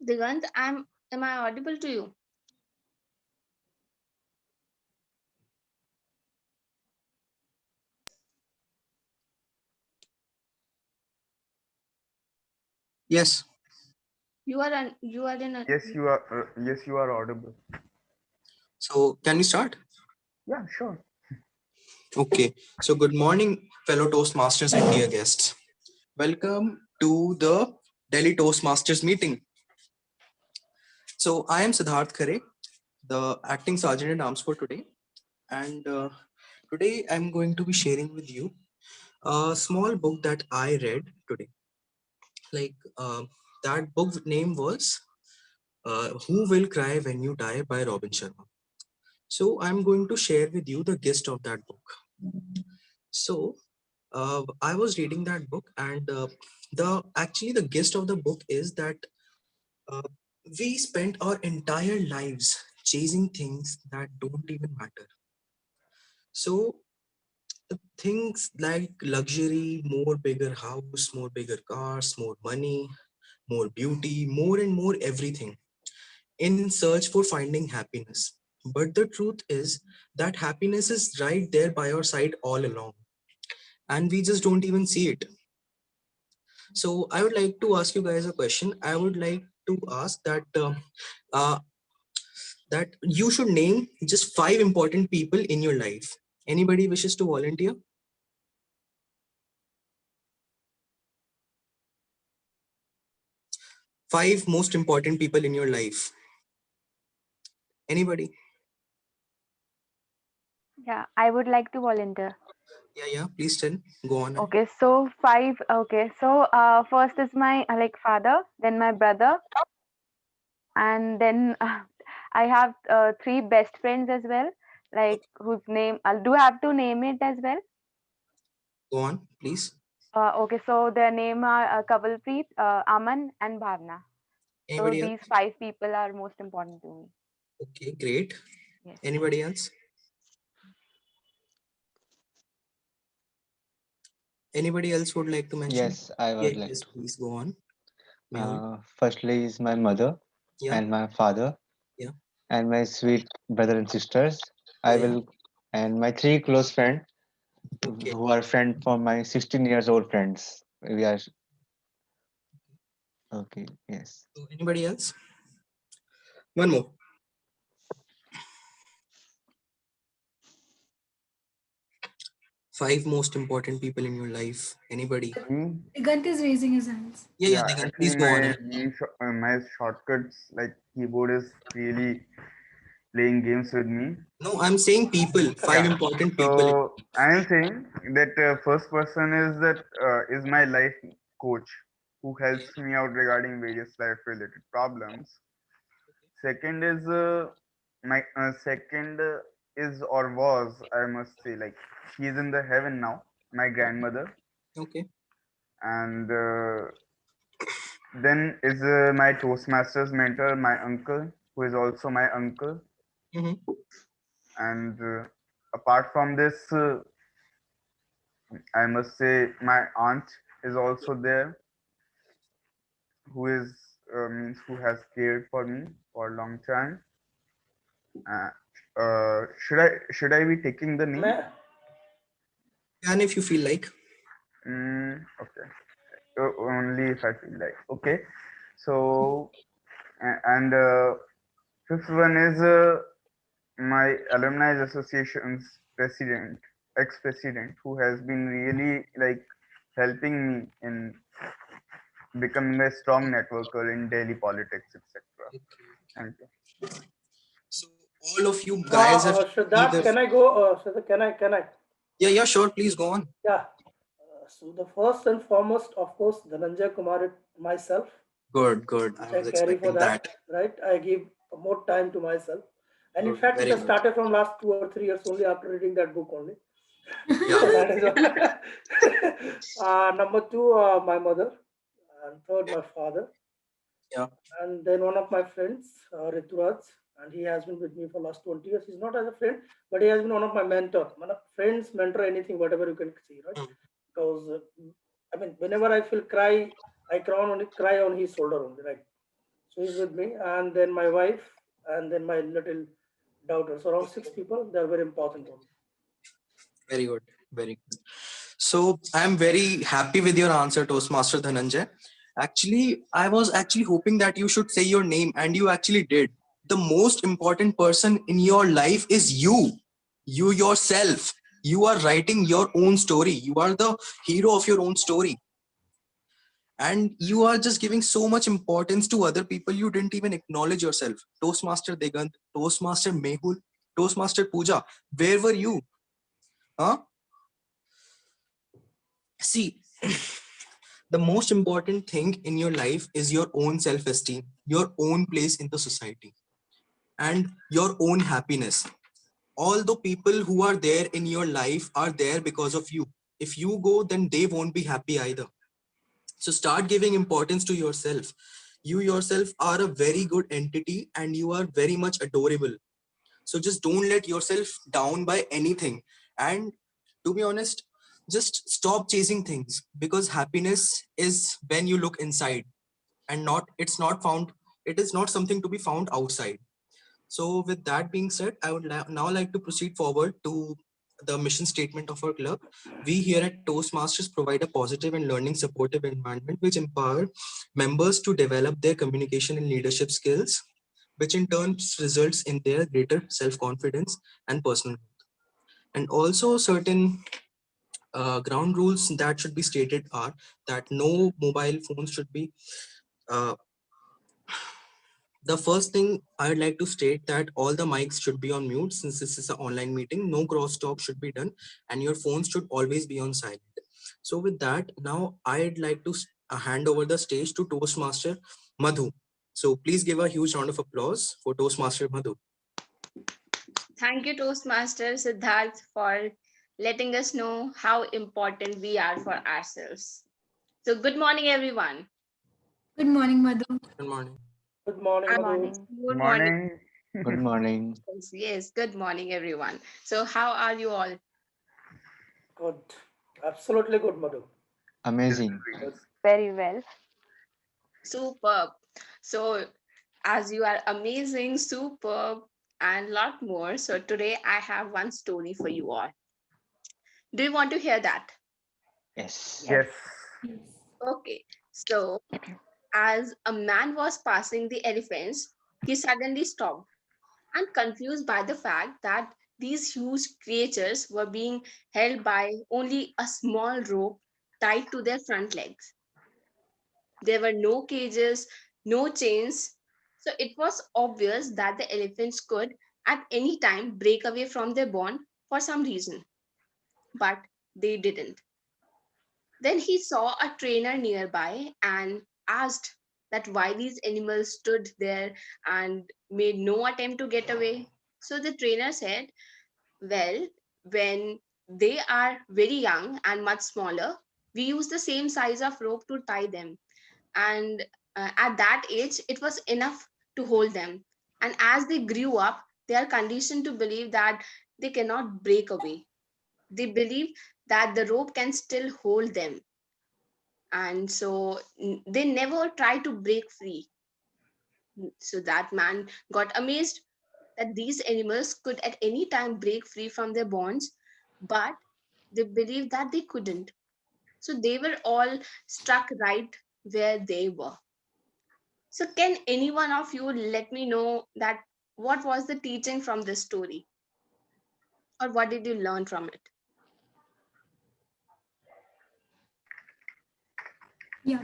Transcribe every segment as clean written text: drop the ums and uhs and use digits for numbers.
Digant, am I audible to you? Yes. You are in a Yes, you are audible. So can we start? Yeah, sure. Okay. So good morning, fellow Toastmasters and dear guests. Welcome to the Delhi Toastmasters meeting. So I am Siddharth Khare, the acting sergeant at arms for today, and today I'm going to be sharing with you a small book that I read today. Like that book name was "Who Will Cry When You Die" by Robin Sharma. So I'm going to share with you the gist of that book. So I was reading that book, and the gist of the book is that uh, we spent our entire lives chasing things that don't even matter. So things like luxury, more bigger house, more bigger cars, more money, more beauty, more and more everything in search for finding happiness. But the truth is that happiness is right there by our side all along, and we just don't even see it. So I would like to ask you guys a question. I would like to ask uh, that you should name just 5 important people in your life. Anybody wishes to volunteer? 5 most important people in your life. Anybody? Yeah, I would like to volunteer. Yeah. Please tell. Go on. Okay, so five. Okay, so first is my like father, then my brother, and then I have three best friends as well. Like whose name I do have to name it as well. Go on, please. Okay, so their name are Kavalpreet, Aman, and Bhavna. So Anybody else? these five people are most important to me. Okay, great. Yes. Anybody else? Anybody else would like to mention? Yes, I Yeah, would like yes, to. please go on. Mehul. Firstly is my mother Yeah, and my father yeah, and my sweet brother and sisters. I yeah. will and my three close friends Okay. who are friends for my 16 years old friends. We are okay. Yes. So anybody else? One more. 5 most important people in your life. Anybody? Me? Digant is raising his hands. Yeah, Yeah, they can actually, please go on my ahead. my shortcuts like keyboard is really playing games with me. No, I'm saying people. Five Yeah. important people. So I am saying that first person is my life coach who helps me out regarding various life related problems. Second is my second is or was, I must say, like she is in the heaven now, my grandmother. Okay. And then is my Toastmasters mentor, my uncle, who is also my uncle. Mm-hmm. And apart from this, I must say my aunt is also there, who is means who has cared for me for a long time. Uh, should I be taking the name? And if you feel like. Okay. Only if I feel like. Okay. So and fifth one is my alumni association's president, ex-president, who has been really like helping me in becoming a strong networker in daily politics, etc. Okay. Thank you. So all of you guys have Siddharth, either. can I go? Siddharth, can I? Yeah, sure. Please go on. Yeah. So the first and foremost, of course, Dhananjay Kumar myself, Good. I which I was carry for expecting that. that, right? I give more time to myself. And in Good. fact, it Very has good. started from last 2 or 3 years only after reading that book only. Yeah. So that is one. Number two, my mother. And third, my father. Yeah. And then one of my friends, Rituraj, and he has been with me for last 20 years. He's not as a friend, but he has been one of my mentor. Friends, mentor, anything, whatever you can see, right? Mm. Because I mean, whenever I feel cry, I cry on his shoulder only, right? So he's with me, and then my wife, and then my little daughter. So around 6 people. They're very important to me. Very good. Very good. So I'm very happy with your answer, Toastmaster Dhananjay. Actually, I was actually hoping that you should say your name, and you actually did. The most important person in your life is you. You yourself. You are writing your own story. You are the hero of your own story. And you are just giving so much importance to other people. You didn't even acknowledge yourself. Toastmaster Digant, Toastmaster Mehul, Toastmaster Pooja. Where were you? Huh? See, the most important thing in your life is your own self-esteem, your own place in the society, and your own happiness. All the people who are there in your life are there because of you. If you go, then they won't be happy either. So start giving importance to yourself. You yourself are a very good entity and you are very much adorable. So just don't let yourself down by anything. And to be honest, just stop chasing things, because happiness is when you look inside, and not it's not found, it is not something to be found outside. So with that being said, I would now like to proceed forward to the mission statement of our club. We here at Toastmasters provide a positive and learning supportive environment which empower members to develop their communication and leadership skills, which in turn results in their greater self-confidence and personal growth. And also certain ground rules that should be stated are that no mobile phones should be uh, the first thing I would like to state that all the mics should be on mute since this is an online meeting. No crosstalk should be done, and your phones should always be on silent. So with that, now I'd like to hand over the stage to Toastmaster Madhu. So please give a huge round of applause for Toastmaster Madhu. Thank you, Toastmaster Siddharth, for letting us know how important we are for ourselves. So, good morning, everyone. Good morning, Madhu. Good morning. Good morning, Good Um, Madhu. morning. Good morning. Morning. Good morning. Yes, good morning, everyone. So, how are you all? Good. Absolutely good, Madhu. Amazing. Very well. Superb. So, as you are amazing, superb, and lot more. So, today I have one story for you all. Do you want to hear that? Yes. Yes. Yes. Okay. So, as a man was passing the elephants, he suddenly stopped and confused by the fact that these huge creatures were being held by only a small rope tied to their front legs. There were no cages, no chains, so it was obvious that the elephants could at any time break away from their bond for some reason, but they didn't. Then he saw a trainer nearby and asked that why these animals stood there and made no attempt to get away. So the trainer said, well, when they are very young and much smaller, we use the same size of rope to tie them. And at that age, it was enough to hold them. And as they grew up, they are conditioned to believe that they cannot break away. They believe that the rope can still hold them. And so they never try to break free. So that man got amazed that these animals could at any time break free from their bonds, but they believed that they couldn't. So they were all stuck right where they were. So can any one of you let me know that what was the teaching from this story, or what did you learn from it? Yeah.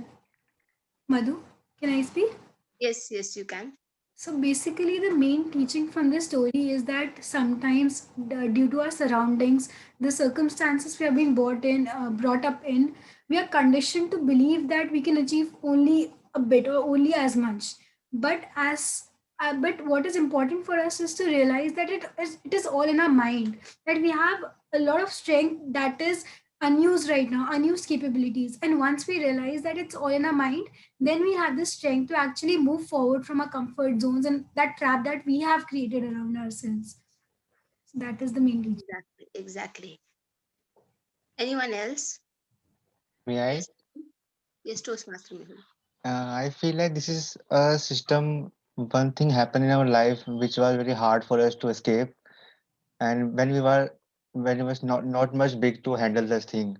Madhu, can I speak? Yes, yes, you can. So basically, the main teaching from this story is that sometimes, due to our surroundings, the circumstances we have been brought up in, we are conditioned to believe that we can achieve only a bit or only as much. But what is important for us is to realize that it is all in our mind. That we have a lot of strength that is unused right now, unused capabilities. And once we realize that it's all in our mind, then we have the strength to actually move forward from our comfort zones and that trap that we have created around ourselves. So that is the main reason. Exactly, exactly. Anyone else? May I? Yes, yes, Toastmaster Mehul. I feel like this is a system. One thing happened in our life which was very hard for us to escape, and when it was not much big to handle this thing,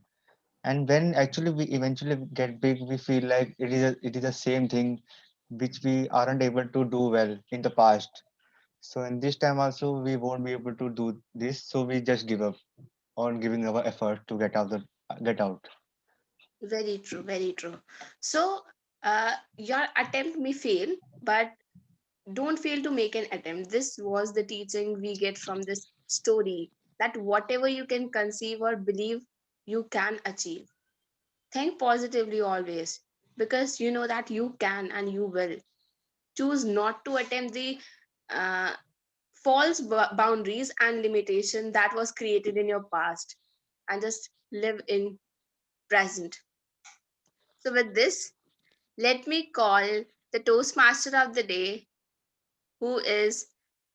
and when actually we eventually get big, we feel like it is the same thing which we aren't able to do well in the past. So in this time also we won't be able to do this, so we just give up on giving our effort to get out. Very true, very true. So, your attempt may fail, but don't fail to make an attempt. This was the teaching we get from this story, that whatever you can conceive or believe, you can achieve. Think positively always, because you know that you can and you will. Choose not to attempt the uh, false boundaries and limitation that was created in your past, and just live in present. So with this, let me call the Toastmaster of the day, who is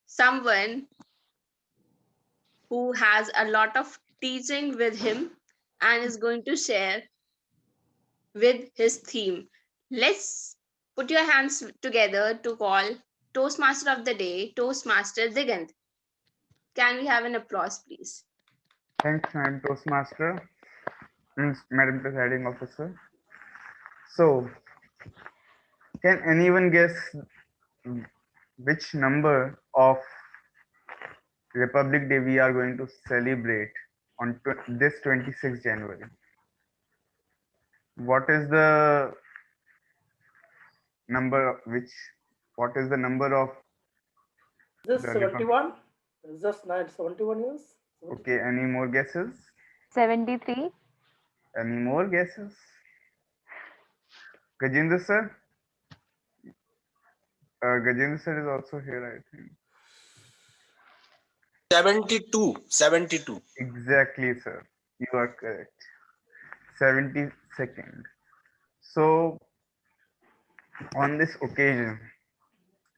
someone who has a lot of teaching with him and is going to share with his theme. Let's put your hands together to call Toastmaster of the day, Toastmaster Digant. Can we have an applause, please? Thanks, Madam Toastmaster, Madam Presiding Officer. So, can anyone guess which number of Republic Day we are going to celebrate on this 26th January? What is the number which? What is the number of Just the Republic? 71. It's just 71 years. Okay, any more guesses? 73. Any more guesses? Gajendra sir? Gajendra sir is also here, I think. 72. Exactly, sir. You are correct. 72nd. So, on this occasion,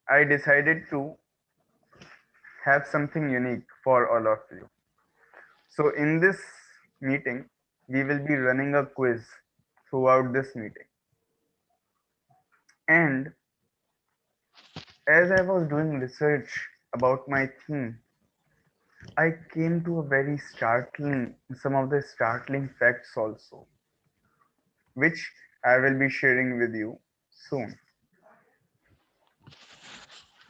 I decided to have something unique for all of you. So, in this meeting, we will be running a quiz throughout this meeting. And as I was doing research about my theme, I came to a very some of the startling facts also, which I will be sharing with you soon.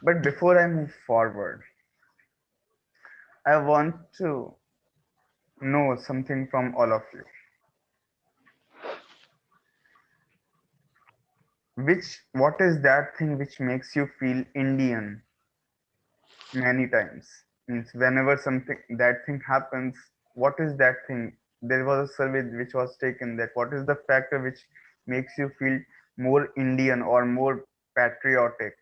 But before I move forward, I want to know something from all of you. What is that thing which makes you feel Indian many times? Means whenever something that thing happens, what is that thing? There was a survey which was taken that what is the factor which makes you feel more Indian or more patriotic?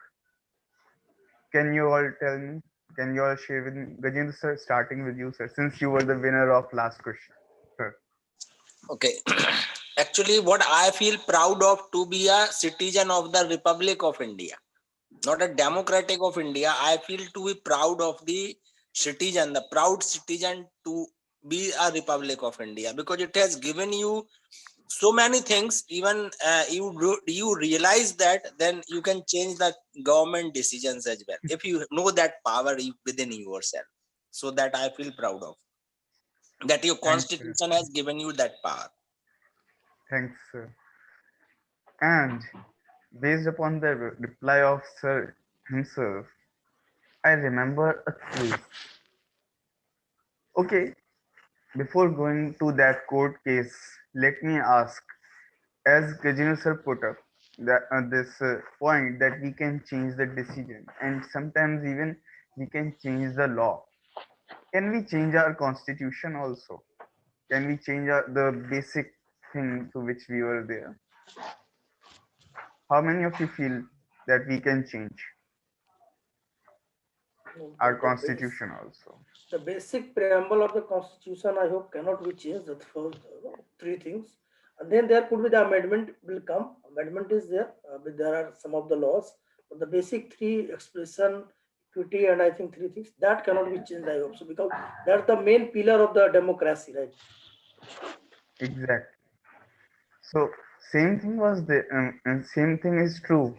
Can you all tell me? Can you all share with me? Gajendra sir, starting with you, sir, since you were the winner of last question. Sir. Okay. Actually, what I feel proud of to be a citizen of the Republic of India, not a democratic of India. I feel to be proud of the citizen, the proud citizen to be a Republic of India, because it has given you so many things. Even you realize that, then you can change the government decisions as well if you know that power within yourself. So that I feel proud of, that your Thanks, sir. constitution has given you that power. Thanks, sir. And based upon the reply of sir himself, I remember a case. Okay, before going to that court case, let me ask, as Gajendra sir put up that this point that we can change the decision and sometimes even we can change the law. Can we change our constitution also? Can we change the basic thing to which we were there? How many of you feel that we can change No, our the base, constitution also? the basic preamble of the constitution, I hope, cannot be changed. That first three things, and then there could be the amendment will come. Amendment is there, but there are some of the laws, but the basic three expression, equity, and I think three things that cannot be changed. I hope so, because that's the main pillar of the democracy, right? Exactly. So Same thing was the and same thing is true.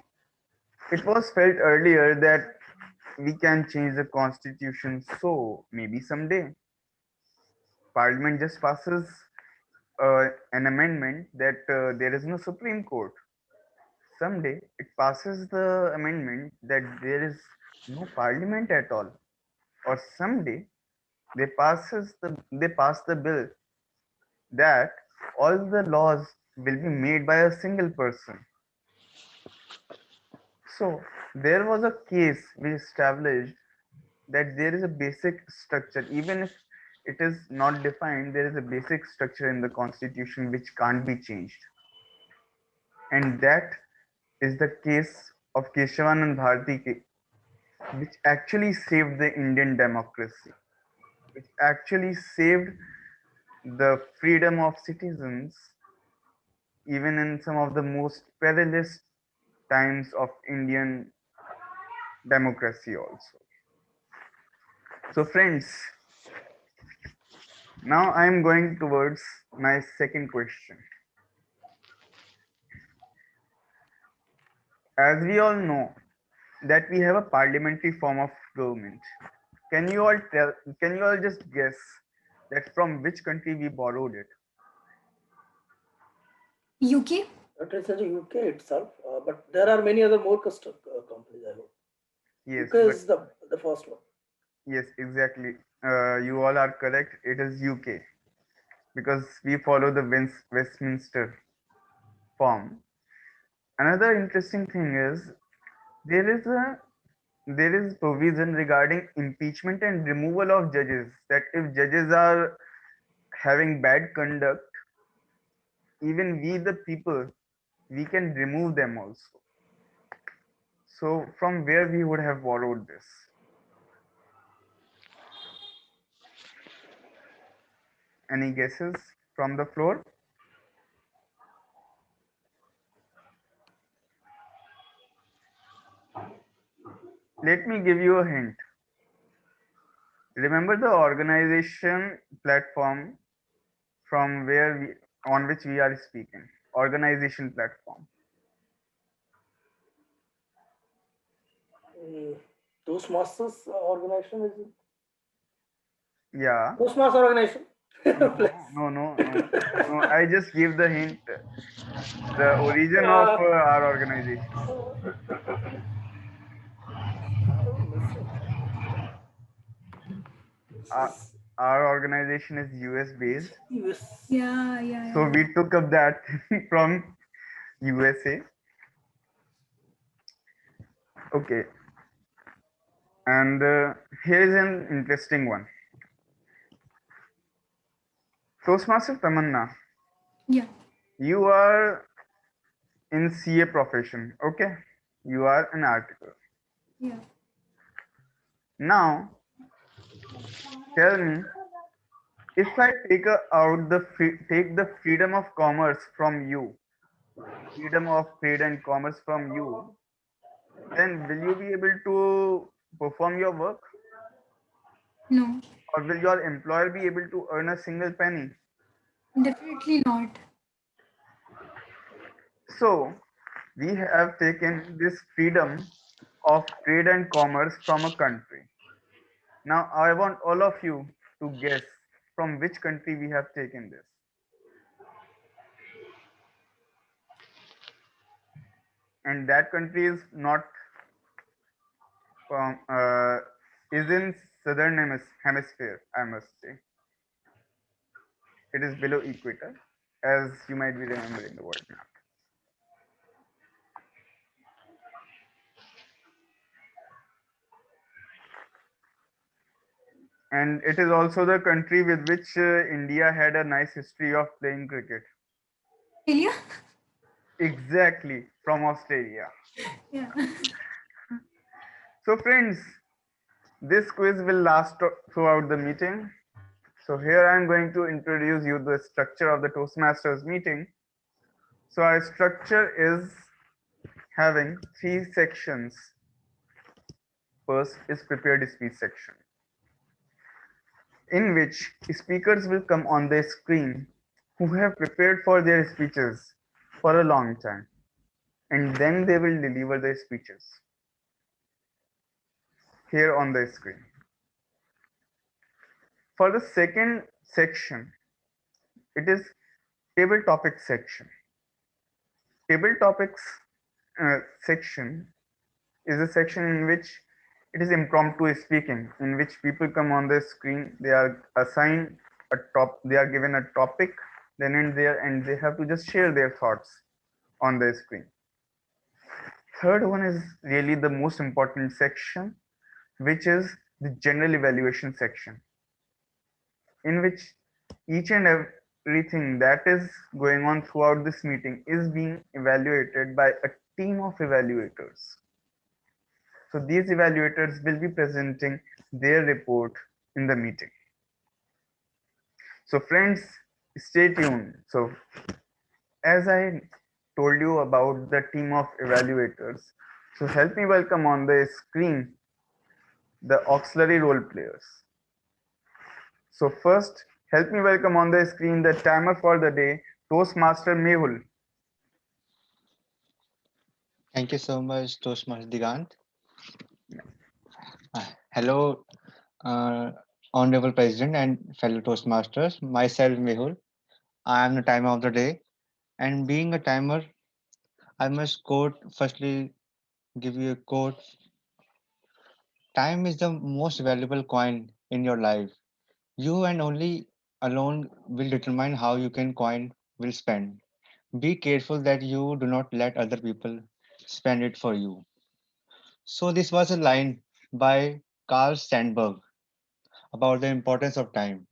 It was felt earlier that we can change the constitution, so maybe someday Parliament just passes an amendment that there is no Supreme Court. Someday it passes the amendment that there is no Parliament at all, or someday they pass the bill that all the laws will be made by a single person. So there was a case we established that there is a basic structure, even if it is not defined, there is a basic structure in the constitution which can't be changed. And that is the case of Keshavanand Bharati, which actually saved the Indian democracy, which actually saved the freedom of citizens, even in some of the most perilous times of Indian democracy also. So friends, now I am going towards my second question. As we all know that we have a parliamentary form of government, can you all just guess that from which country we borrowed it? UK? That is the UK itself, but there are many other more custom companies. I hope Yes, UK but is the first one. yes, exactly. You all are correct. It is UK because we follow the Westminster form. Another interesting thing is there is a there is provision regarding impeachment and removal of judges, that if judges are having bad conduct, even we the people, we can remove them also. So from where we would have borrowed this? Any guesses from the floor? Let me give you a hint. Remember the organization platform from where we on which we are speaking. Organization platform. Toastmasters organization is it? Yeah. Toastmasters organization. No. I just give the hint. The origin of our organization. Uh, our organization is US based. US. Yeah. So we took up that from USA. Okay. And here is an interesting one. Toastmaster Tamanna, Yeah. you are in CA profession. Okay. You are an article. Yeah. Now, tell me, if I take take the freedom of commerce from you, freedom of trade and commerce from you, then will you be able to perform your work, No, or will your employer be able to earn a single penny? definitely not. So we have taken this freedom of trade and commerce from a country. Now I want all of you to guess from which country we have taken this. And that country is not from is in southern hemisphere, I must say. It is below equator, as you might be remembering the world map. And it is also the country with which India had a nice history of playing cricket. Australia? Exactly, from Australia. Yeah. So friends, this quiz will last throughout the meeting. So here I am going to introduce you the structure of the Toastmasters meeting. So our structure is having 3 sections. First is prepared speech section, in which speakers will come on the screen who have prepared for their speeches. for a long time, and then they will deliver their speeches here on the screen. For the second section, it is table topic section. Table topics section is a section in which it is impromptu speaking, in which people come on the screen, they are assigned a they are given a topic then and there, and they have to just share their thoughts on the screen. Third one is really the most important section, which is the general evaluation section, in which each and everything that is going on throughout this meeting is being evaluated by a team of evaluators. So these evaluators will be presenting their report in the meeting. So friends, stay tuned. So as I told you about the team of evaluators, so help me welcome on the screen the auxiliary role players. So first, help me welcome on the screen the timer for the day, Toastmaster Mehul. Thank you so much, Toastmaster Digant. Hello, Honorable President and fellow Toastmasters. Myself, Mehul. I am the timer of the day. And being a timer, I must quote, firstly, give you a quote. Time is the most valuable coin in your life. You and only alone will determine how you can coin will spend. Be careful that you do not let other people spend it for you. So this was a line by Carl Sandburg about the importance of time.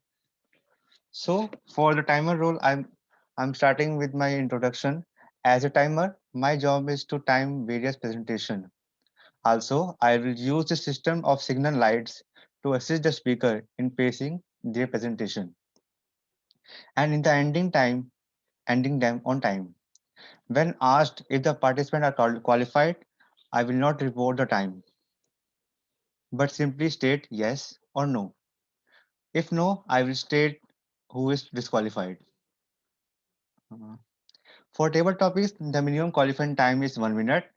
So for the timer role, I'm starting with my introduction. As a timer, my job is to time various presentation. Also, I will use the system of signal lights to assist the speaker in pacing their presentation. And in the ending them on time. When asked if the participants are qualified, I will not report the time, but simply state yes or no. If no, I will state who is disqualified. Uh, For table topics, the minimum qualifying time is 1 minute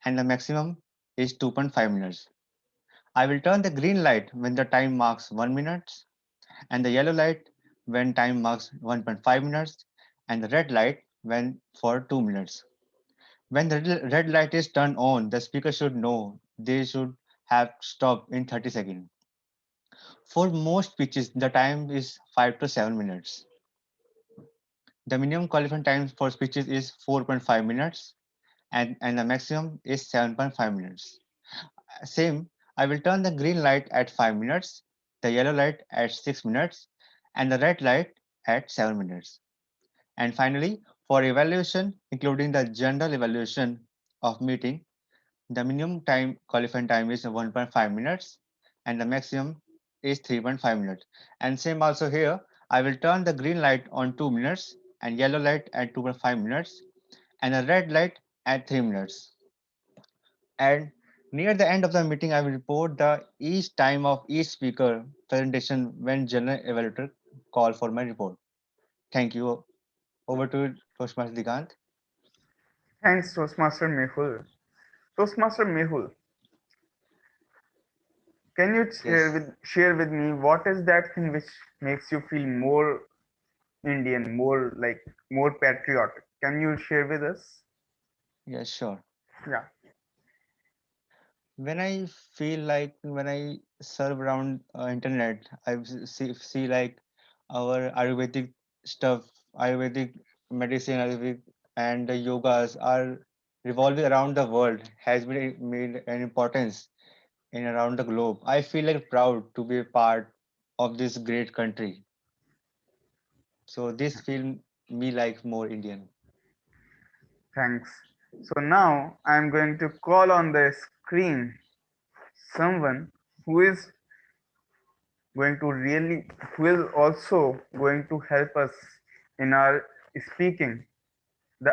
and the maximum is 2.5 minutes. I will turn the green light when the time marks 1 minute and the yellow light when time marks 1.5 minutes and the red light when for 2 minutes. When the red light is turned on, the speaker should know they should have stopped in 30 seconds. For most speeches, the time is 5 to 7 minutes. The minimum qualifying time for speeches is 4.5 minutes and the maximum is 7.5 minutes. Same, I will turn the green light at 5 minutes, the yellow light at 6 minutes, and the red light at 7 minutes. And finally, for evaluation, including the general evaluation of meeting, the minimum time qualifying time is 1.5 minutes and the maximum is 3.5 minutes. And same also here, I will turn the green light on 2 minutes and yellow light at 2.5 minutes and a red light at 3 minutes. And near the end of the meeting, I will report the each time of each speaker presentation when general evaluator call for my report. Thank you. Over to Toastmaster Digant. Thanks, Toastmaster Mehul. Toastmaster Mehul, can you Yes, share with me what is that thing which makes you feel more Indian, more patriotic? Can you share with us? yes, sure. Yeah. When I feel like when I serve around internet, see like our Ayurvedic stuff, Ayurvedic medicine, Ayurvedic and the yogas are revolving around the world has been made an importance in around the globe. I feel like proud to be a part of this great country. So this feel me like more Indian. Thanks. So now I'm going to call on the screen someone who is going to really, who is also going to help us in our speaking,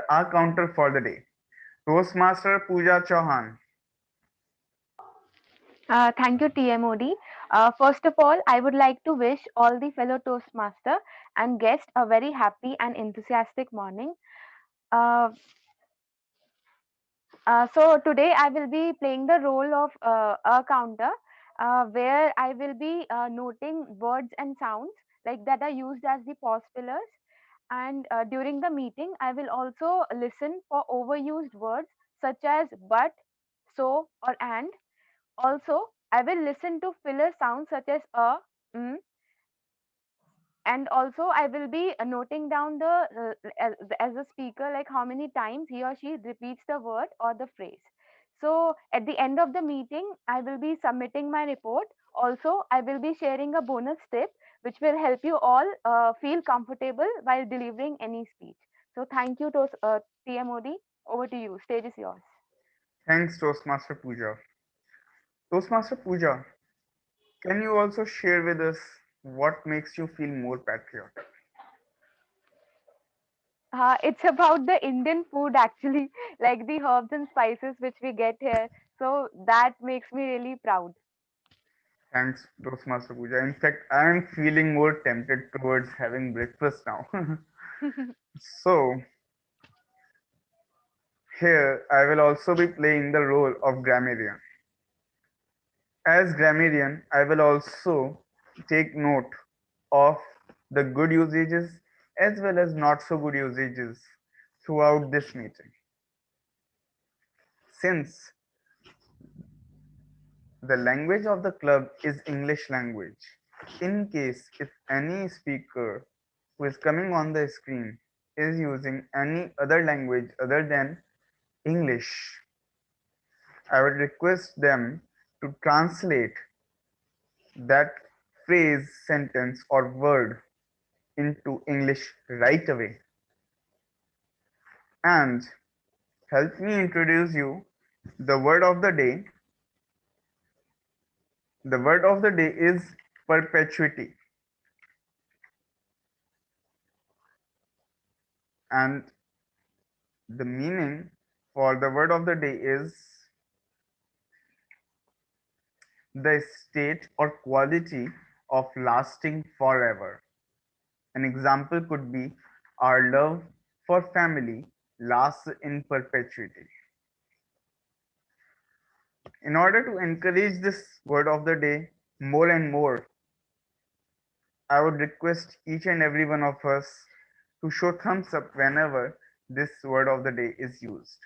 our counter for the day. Toastmaster Pooja Chauhan. Thank you, TMOD. First of all, I would like to wish all the fellow Toastmaster and guests a very happy and enthusiastic morning. Uh, so today I will be playing the role of a counter, where I will be noting words and sounds like that are used as the pause fillers. And during the meeting, I will also listen for overused words such as but, so, or and. Also, I will listen to filler sounds such as mm, and also I will be noting down as a speaker, like how many times he or she repeats the word or the phrase. So at the end of the meeting, I will be submitting my report. Also, I will be sharing a bonus tip which will help you all feel comfortable while delivering any speech. So thank you to TMOD. Over to you, stage is yours. Thanks, Toastmaster Pooja. Toastmaster Pooja, can you also share with us what makes you feel more patriotic? It's about the Indian food actually, like the herbs and spices which we get here. So that makes me really proud. Thanks, Toastmaster Pooja. In fact, I am feeling more tempted towards having breakfast now. So, here I will also be playing the role of grammarian. As grammarian, I will also take note of the good usages as well as not so good usages throughout this meeting. Since the language of the club is English language, in case if any speaker who is coming on the screen is using any other language other than English, I would request them to translate that phrase, sentence, or word into English right away and help me introduce you the word of the day. The word of the day is perpetuity, and the meaning for the word of the day is the state or quality of lasting forever. An example could be our love for family lasts in perpetuity. In order to encourage this word of the day more and more, I would request each and every one of us to show thumbs up whenever this word of the day is used.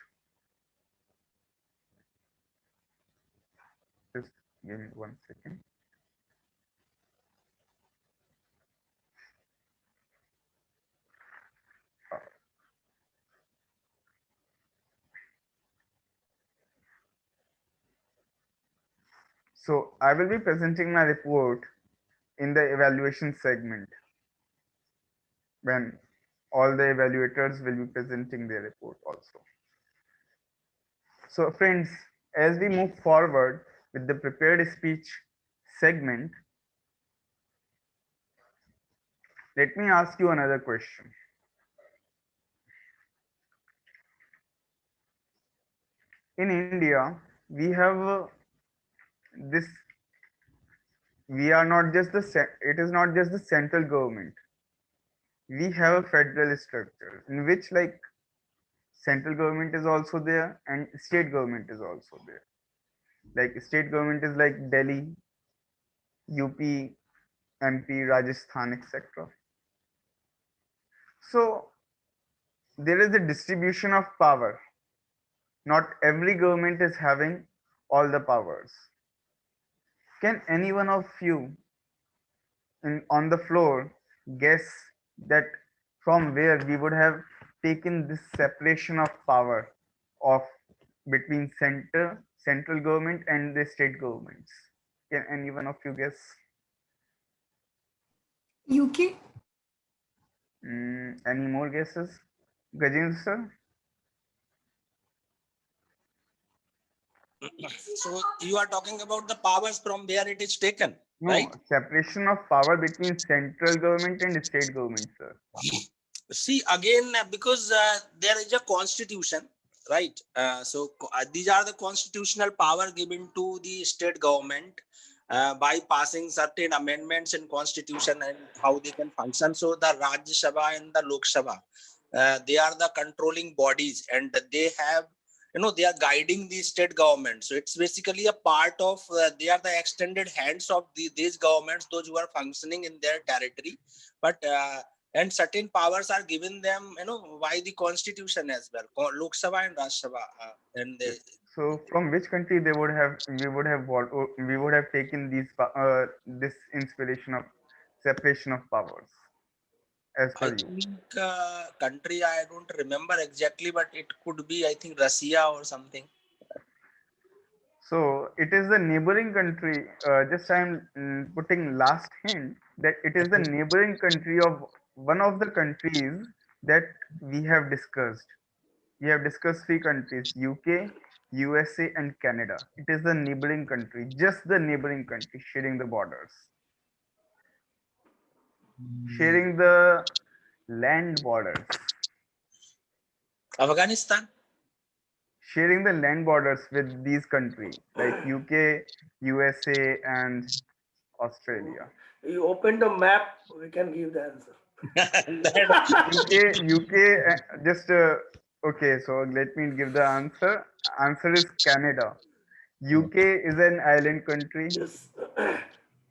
Just give me 1 second. So I will be presenting my report in the evaluation segment when all the evaluators will be presenting their report also. So friends, as we move forward with the prepared speech segment, let me ask you another question. In India, we have this, we are not just it is not just the central government. We have a federal structure in which like central government is also there and state government is also there. Like state government is like Delhi, UP, MP, Rajasthan, etc. So there is a distribution of power. Not every government is having all the powers. Can any one of you on the floor guess that from where we would have taken this separation of power of between central government and the state governments? Can any one of you guess? UK? Any more guesses? Gajendra sir? So you are talking about the powers from where it is taken, No, right? separation of power between central government and state government, sir. See, again, because there is a constitution, right? These are the constitutional power given to the state government by passing certain amendments in constitution and how they can function. So the Rajya Sabha and the Lok Sabha, they are the controlling bodies, and they have, they are guiding the state government. So it's basically a part of, they are the extended hands of these governments, those who are functioning in their territory. But and certain powers are given them, by the constitution as well, Lok Sabha and Raj Sabha, and they, So from which country we would have taken this inspiration of separation of powers as I per you? think country I don't remember exactly, but it could be, I think, Russia or something. So it is the neighboring country. Just I'm putting last hint that it is the neighboring country of one of the countries that we have discussed. We have discussed three countries: UK, USA, and Canada. It is the neighboring country, just the neighboring country, sharing the borders, sharing the land borders, Afghanistan. sharing the land borders with these countries like UK, USA, and Australia. You open the map, we can give the answer. UK, just okay. So let me give the answer. Answer is Canada. UK is an island country. Yes.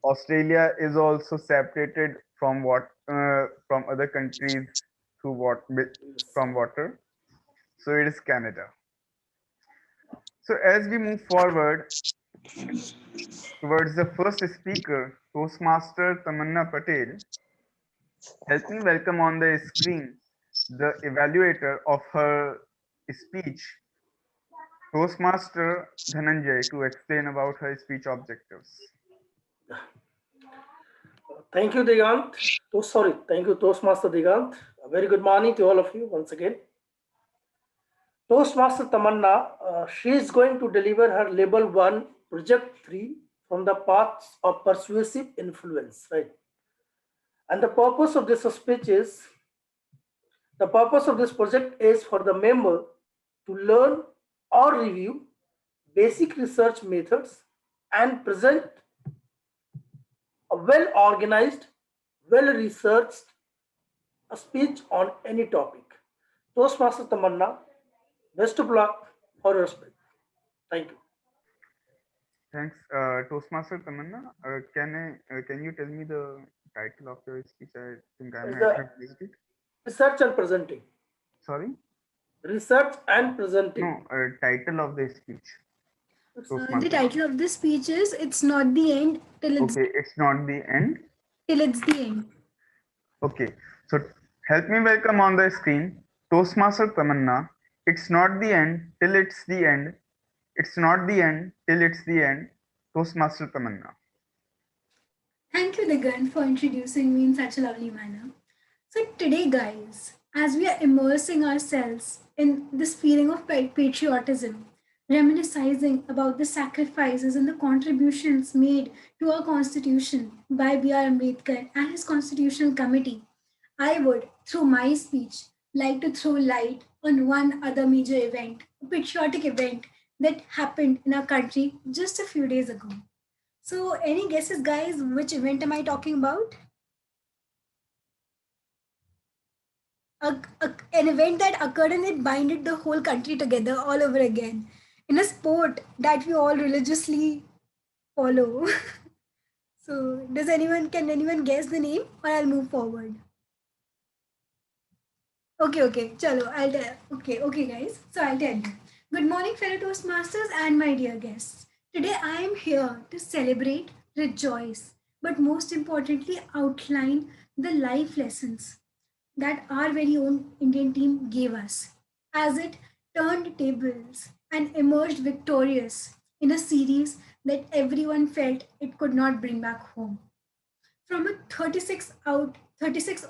Australia is also separated from from other countries through from water. So it is Canada. So as we move forward towards the first speaker, Toastmaster Tamanna Patel, help me welcome on the screen the evaluator of her speech, Toastmaster Dhananjay, to explain about her speech objectives. Thank you, Digant. Oh, sorry. Thank you, Toastmaster Digant. A very good morning to all of you once again. Toastmaster Tamanna, she is going to deliver her Level 1 Project 3 from the paths of persuasive influence, right? And the purpose of this speech is, the purpose of this project is for the member to learn or review basic research methods and present a well-organized, well-researched speech on any topic. Toastmaster Tamanna, best of luck for your speech. Thank you. Thanks, Toastmaster Tamanna. Can you tell me the title of your speech? I think I might have missed it. Research and presenting. Sorry? Research and presenting. No, title of the speech. The title of this speech is "It's Not the End Till It's." Okay, it's not the end. Till it's the end. Okay, so help me welcome on the screen Toastmaster Tamanna. It's not the end till it's the end. It's not the end till it's the end. Toastmaster Tamanna. Thank you, Digant, for introducing me in such a lovely manner. So today, guys, as we are immersing ourselves in this feeling of patriotism, reminiscing about the sacrifices and the contributions made to our constitution by B.R. Ambedkar and his constitutional committee, I would, through my speech, like to throw light on one other major event, a patriotic event that happened in our country just a few days ago. So, any guesses, guys, which event am I talking about? An event that occurred and it binded the whole country together all over again in a sport that we all religiously follow. So, can anyone guess the name, or I'll move forward? Okay, chalo, I'll tell. Okay, guys. So I'll tell you. Good morning, fellow Toastmasters and my dear guests. Today I am here to celebrate, rejoice, but most importantly, outline the life lessons that our very own Indian team gave us as it turned tables and emerged victorious in a series that everyone felt it could not bring back home. From a 36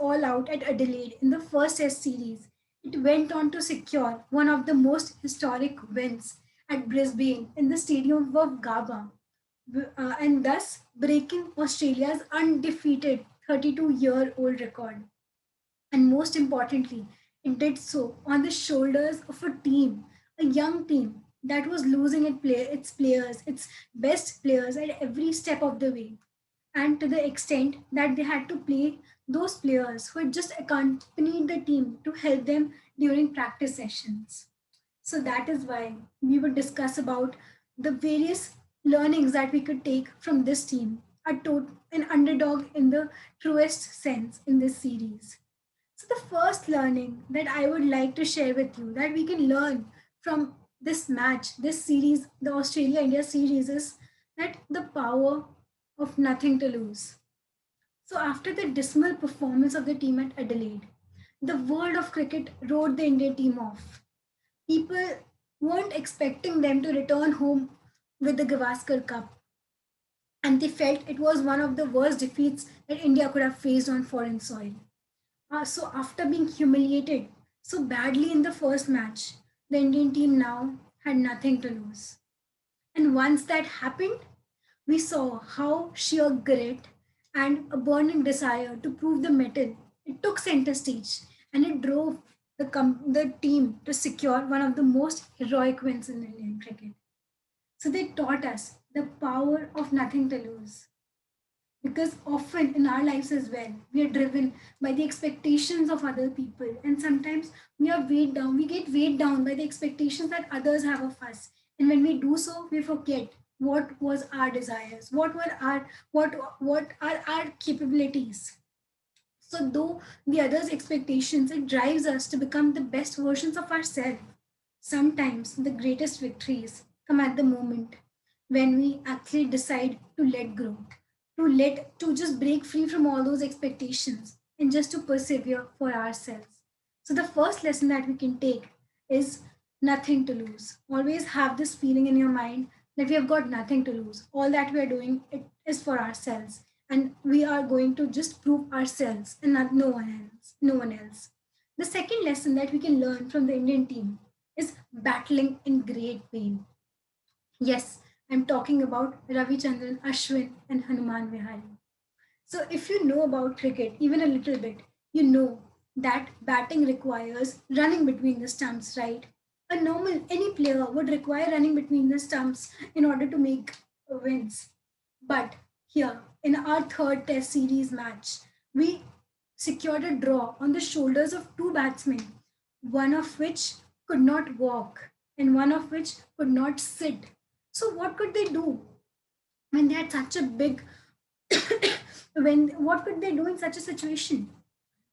all out at Adelaide in the first Test series, it went on to secure one of the most historic wins at Brisbane in the stadium of Gabba, and thus breaking Australia's undefeated 32-year-old record. And most importantly, it did so on the shoulders of a team, a young team that was losing its players, its best players at every step of the way, and to the extent that they had to play those players who had just accompanied the team to help them during practice sessions. So that is why we would discuss about the various learnings that we could take from this team, an underdog in the truest sense in this series. So the first learning that I would like to share with you that we can learn from this match, this series, the Australia India series, is that the power of nothing to lose. So after the dismal performance of the team at Adelaide, the world of cricket wrote the India team off. People weren't expecting them to return home with the Gavaskar Cup, and they felt it was one of the worst defeats that India could have faced on foreign soil. So, after being humiliated so badly in the first match, the Indian team now had nothing to lose. And once that happened, we saw how sheer grit and a burning desire to prove the mettle it took center stage, and it drove the team to secure one of the most heroic wins in Indian cricket. So they taught us the power of nothing to lose. Because often in our lives as well, we are driven by the expectations of other people, and sometimes we get weighed down by the expectations that others have of us. And when we do so, we forget what was our desires, what are our capabilities. So, though the others' expectations, it drives us to become the best versions of ourselves. Sometimes the greatest victories come at the moment when we actually decide to let go, to just break free from all those expectations and just to persevere for ourselves. So, the first lesson that we can take is nothing to lose. Always have this feeling in your mind that we have got nothing to lose. All that we are doing it is for ourselves, and we are going to just prove ourselves and not no one else. No one else. The second lesson that we can learn from the Indian team is battling in great pain. Yes, I'm talking about Ravi Chandran, Ashwin, and Hanuman Vihari. So, if you know about cricket even a little bit, you know that batting requires running between the stumps, right? Any player would require running between the stumps in order to make wins. But here, in our third test series match, we secured a draw on the shoulders of two batsmen, one of which could not walk and one of which could not sit. So, what could they do when they had such a big when what could they do in such a situation?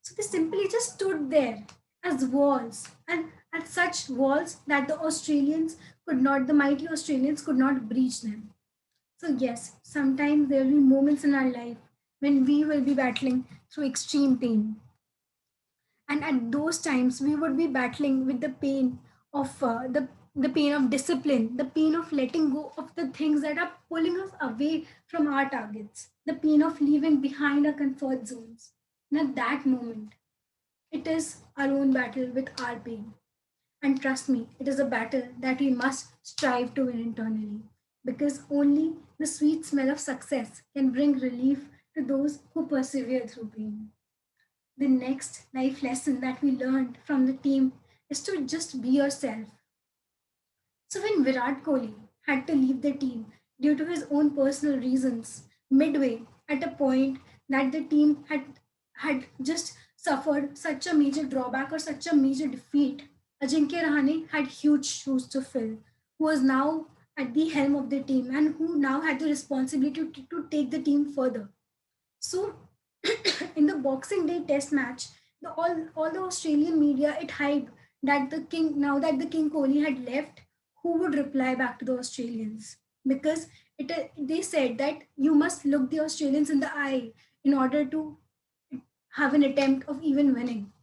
So they simply just stood there as walls, and at such walls that the mighty Australians could not breach them. So yes, sometimes there will be moments in our life when we will be battling through extreme pain, and at those times we would be battling with the pain of the pain of discipline, the pain of letting go of the things that are pulling us away from our targets, the pain of leaving behind our comfort zones. And at that moment, it is our own battle with our pain. And trust me, it is a battle that we must strive to win internally, because only the sweet smell of success can bring relief to those who persevere through pain. The next life lesson that we learned from the team is to just be yourself. So when Virat Kohli had to leave the team due to his own personal reasons, midway at a point that the team had just suffered such a major drawback or such a major defeat, Ajinkya Rahane had huge shoes to fill, who was now at the helm of the team and who now had the responsibility to take the team further. So in the Boxing Day Test match, all the Australian media it hyped that the king now that the King Kohli had left, who would reply back to the Australians, because they said that you must look the Australians in the eye in order to have an attempt of even winning.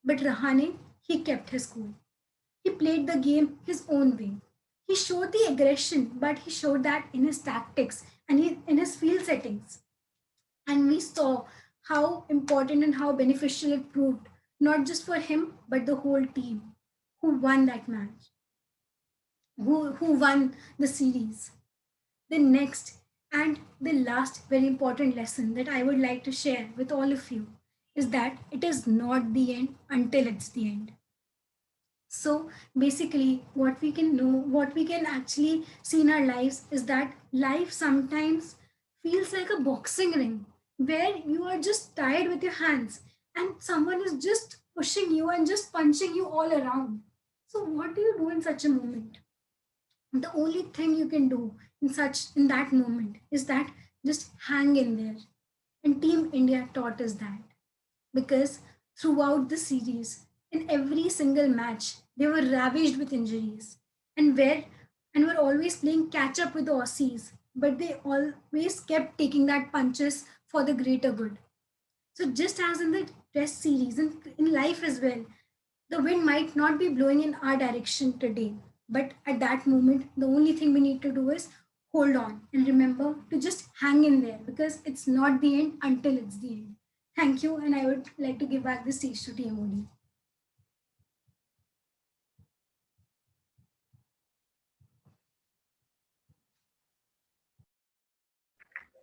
But Rahane, he kept his cool. He played the game his own way. He showed the aggression, but he showed that in his tactics and in his field settings. And we saw how important and how beneficial it proved, not just for him, but the whole team who won that match, who won the series. The next and the last very important lesson that I would like to share with all of you is that it is not the end until it's the end. So basically, what we can actually see in our lives is that life sometimes feels like a boxing ring where you are just tired with your hands and someone is just pushing you and just punching you all around. So what do you do in such a moment? The only thing you can do in that moment is that just hang in there. And Team India taught us that, because throughout the series, in every single match, they were ravaged with injuries and were always playing catch up with the Aussies, but they always kept taking that punches for the greater good. So just as in the Test series, in life as well, the wind might not be blowing in our direction today, but at that moment, the only thing we need to do is hold on and remember to just hang in there, because it's not the end until it's the end. Thank you, and I would like to give back the stage to TMOD.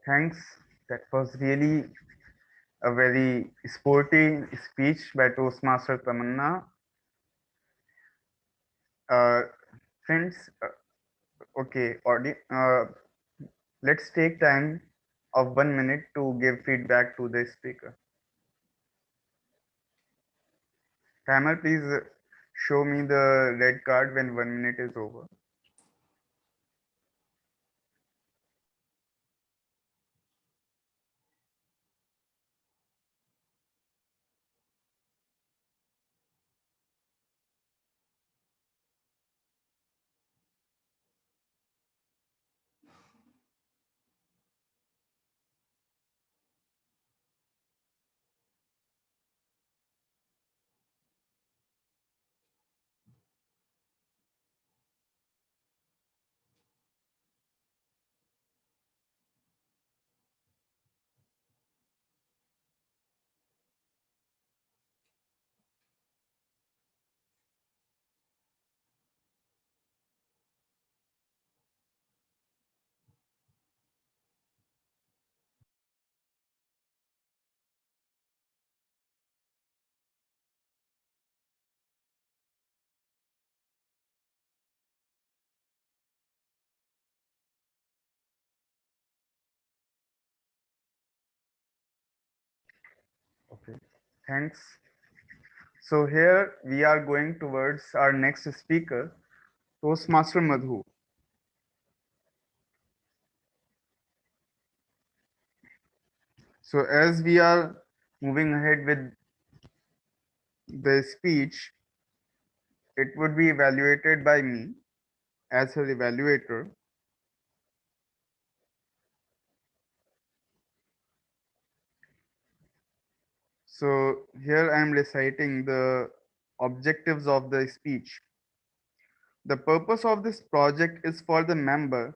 Thanks. That was really a very sporty speech by Toastmaster Tamanna. Uh, Friends, okay, let's take time of 1 minute to give feedback to the speaker. Timer, please show me the red card when 1 minute is over. Okay, thanks. So here we are going towards our next speaker, Toastmaster Madhu. So as we are moving ahead with the speech, it would be evaluated by me as an evaluator. So here I am reciting the objectives of the speech. The purpose of this project is for the member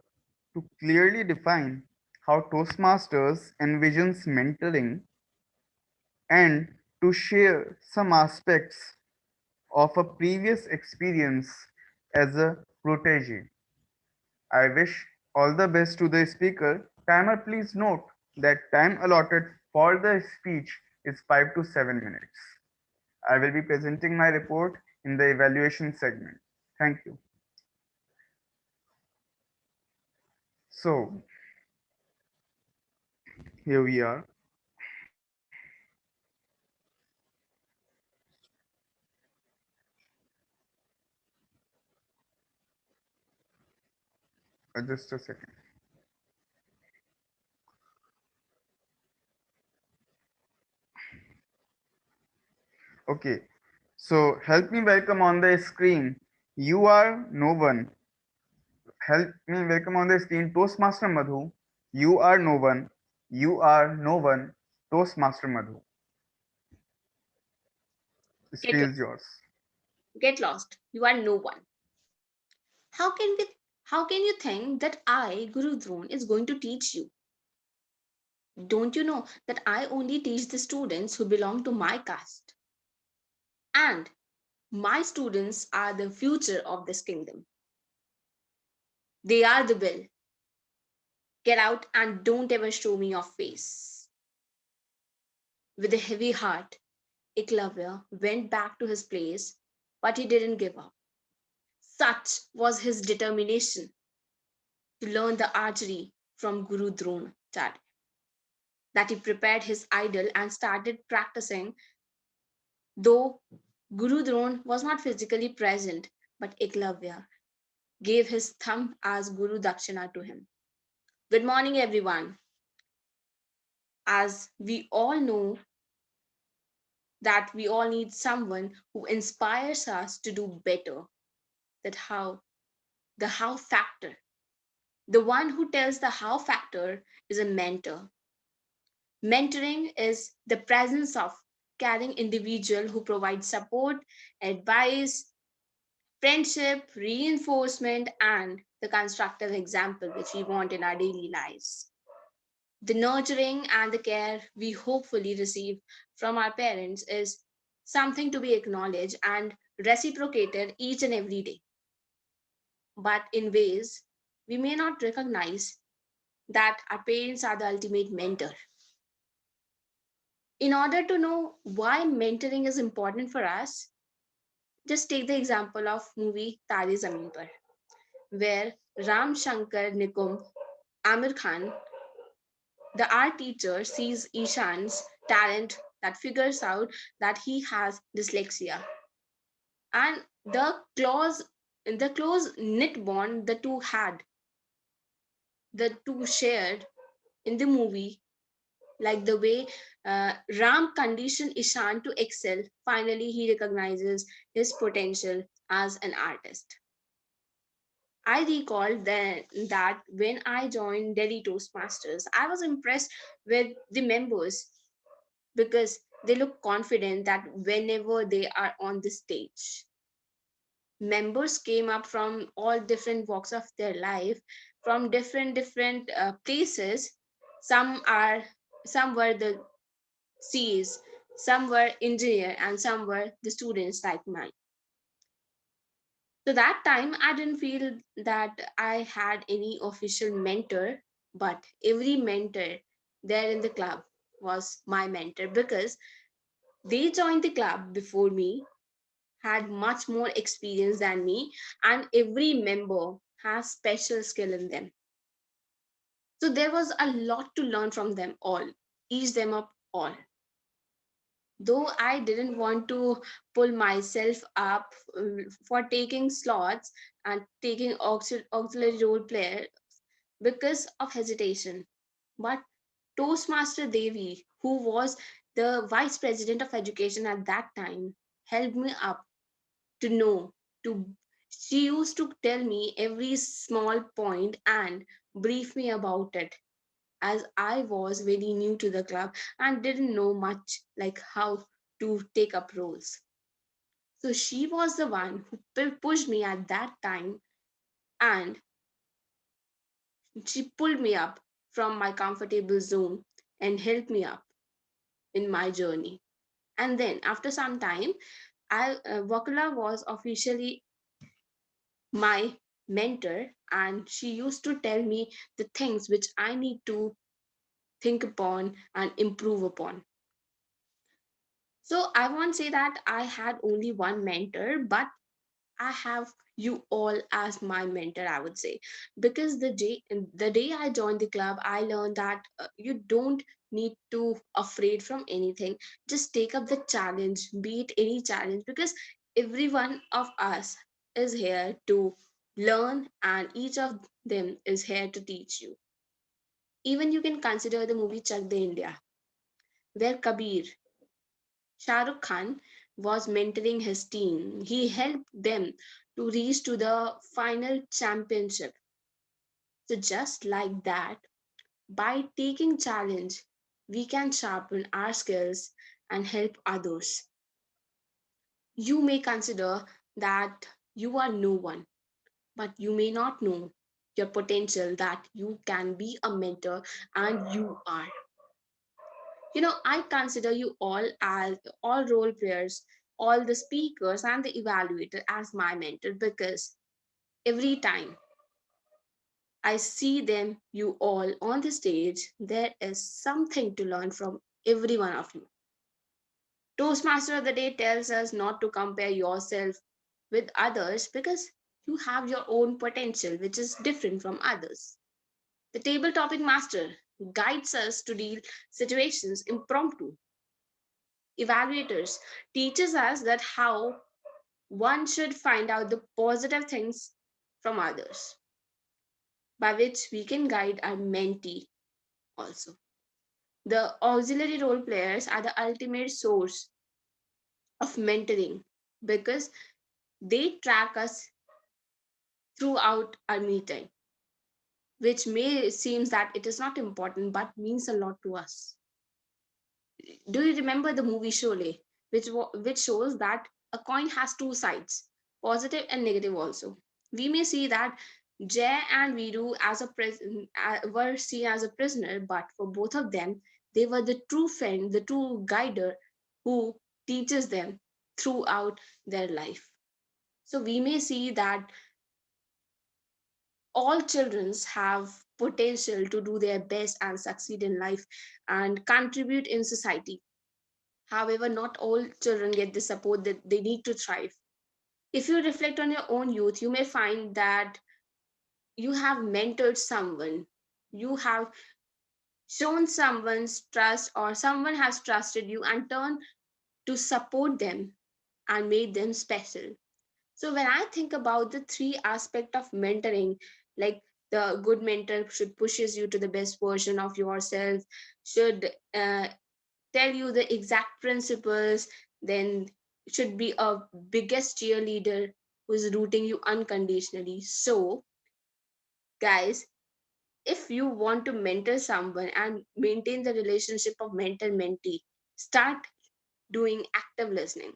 to clearly define how Toastmasters envisions mentoring and to share some aspects of a previous experience as a protege. I wish all the best to the speaker. Timer, please note that time allotted for the speech is 5 to 7 minutes. I will be presenting my report in the evaluation segment. Thank you. So, here we are. Just a second. Okay, so help me welcome on the screen. You are no one. Help me welcome on the screen Toastmaster Madhu. You are no one. You are no one. Toastmaster Madhu. The Get stage lost. is yours. Get lost. You are no one. How can we how can you think that I, Guru Drone, is going to teach you? Don't you know that I only teach the students who belong to my caste? And my students are the future of this kingdom. They are the bill. Get out and don't ever show me your face. With a heavy heart, Eklavya went back to his place, but he didn't give up. Such was his determination to learn the archery from Guru Dronacharya. that he prepared his idol and started practicing, though Guru Dron was not physically present, but Eklavya gave his thumb as Guru Dakshina to him. Good morning, everyone. As we all know that we all need someone who inspires us to do better, that the how factor. The one who tells the how factor is a mentor. Mentoring is the presence of caring individual who provide support, advice, friendship, reinforcement, and the constructive example which we want in our daily lives. The nurturing and the care we hopefully receive from our parents is something to be acknowledged and reciprocated each and every day, but in ways we may not recognize that our parents are the ultimate mentor. In order to know why mentoring is important for us, just take the example of movie Tare Zameen Par, where Ram Shankar Nikum Amir Khan, the art teacher, sees Ishan's talent that figures out that he has dyslexia. And the close knit bond the two shared in the movie, like the way Ram conditioned Ishan to excel, finally he recognizes his potential as an artist. I recall then that when I joined Delhi Toastmasters, I was impressed with the members because they look confident that whenever they are on the stage. Members came up from all different walks of their life, from different places. Some are some were the Cs, some were engineer, and some were the students like mine. So that time I didn't feel that I had any official mentor, but every mentor there in the club was my mentor because they joined the club before me, had much more experience than me, and every member has special skill in them. So there was a lot to learn from them all, each them up all. Though I didn't want to pull myself up for taking slots and taking auxiliary role player because of hesitation. But Toastmaster Devi, who was the vice president of education at that time, helped me up to know to she used to tell me every small point and brief me about it, as I was very new to the club and didn't know much like how to take up roles. So she was the one who pushed me at that time, and she pulled me up from my comfortable zone and helped me up in my journey. And then after some time, Wakula was officially my mentor, and she used to tell me the things which I need to think upon and improve upon. So I won't say that I had only one mentor, but I have you all as my mentor, I would say. Because the day I joined the club, I learned that you don't need to afraid from anything. Just take up the challenge, be it any challenge, because every one of us is here to learn and each of them is here to teach you. Even you can consider the movie Chak De India, where Kabir, Shah Rukh Khan, was mentoring his team. He helped them to reach to the final championship. So just like that, by taking challenge, we can sharpen our skills and help others. You may consider that you are no one, but you may not know your potential that you can be a mentor, and you are. I consider you all as all role players, all the speakers and the evaluator as my mentor because every time I see them, you all on the stage, there is something to learn from every one of you. Toastmaster of the Day tells us not to compare yourself with others because you have your own potential, which is different from others. The table topic master guides us to deal situations impromptu. Evaluators teaches us that how one should find out the positive things from others, by which we can guide our mentee also. The auxiliary role players are the ultimate source of mentoring because they track us throughout our meeting, which may seems that it is not important but means a lot to us. Do you remember the movie Sholay, which shows that a coin has two sides, positive and negative also. We may see that Jay and Viru were seen as a prisoner, but for both of them, they were the true friend, the true guider who teaches them throughout their life. So we may see that all children have potential to do their best and succeed in life and contribute in society. However, not all children get the support that they need to thrive. If you reflect on your own youth, you may find that you have mentored someone, you have shown someone's trust, or someone has trusted you and turned to support them and made them special. So when I think about the three aspect of mentoring, like the good mentor should pushes you to the best version of yourself, should tell you the exact principles, then should be a biggest cheerleader who's rooting you unconditionally. So guys, if you want to mentor someone and maintain the relationship of mentor mentee, start doing active listening,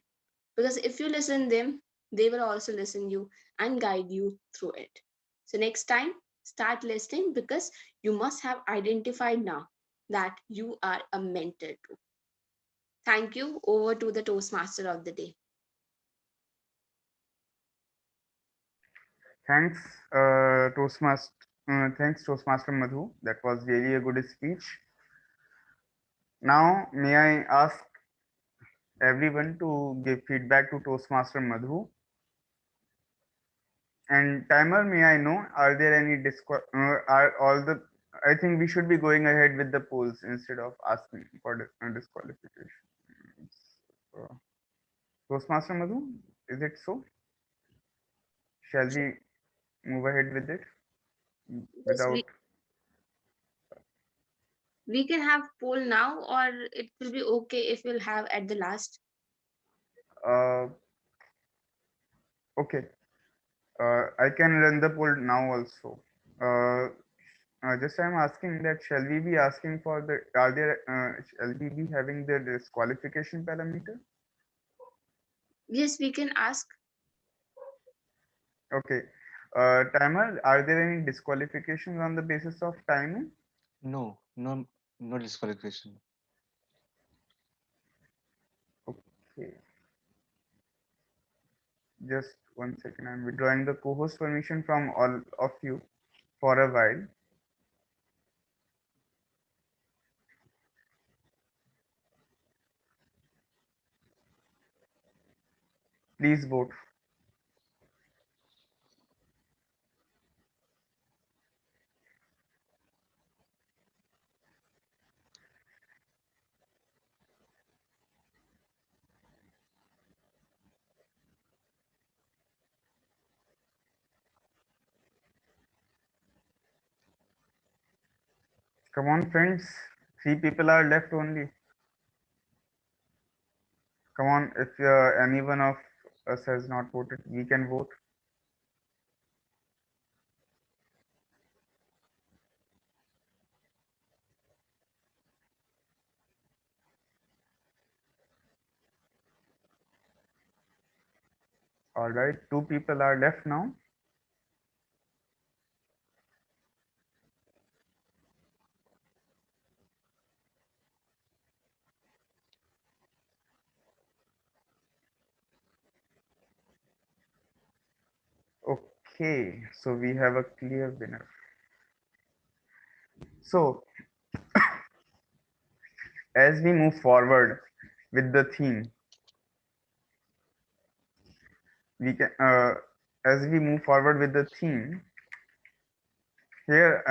because if you listen them, they will also listen you and guide you through it. So next time, start listening, because you must have identified now that you are a mentor too. Thank you. Over to the Toastmaster of the day. Thanks, thanks, Toastmaster Madhu. That was really a good speech. Now, may I ask everyone to give feedback to Toastmaster Madhu? And timer, may I know, are there any are all the, I think we should be going ahead with the polls instead of asking for disqualification. Uh, Toastmaster Madhu, is it so? Shall we move ahead with it Yes, without? we can have poll now, or it will be okay if we'll have at the last. Uh, okay, I can run the poll now also. Uh, just I'm asking that shall we be asking for the, are there, shall we be having the disqualification parameter? Yes, we can ask. Okay. Timer, are there any disqualifications on the basis of timing? No, no, no disqualification. Okay. Just 1 second. I'm withdrawing the co-host permission from all of you for a while. Please vote. Come on, friends. 3 people are left only. Come on, if any one of us has not voted, we can vote. All right, 2 people are left now. Okay, so we have a clear winner. So as we move forward with the theme, we can as we move forward with the theme, here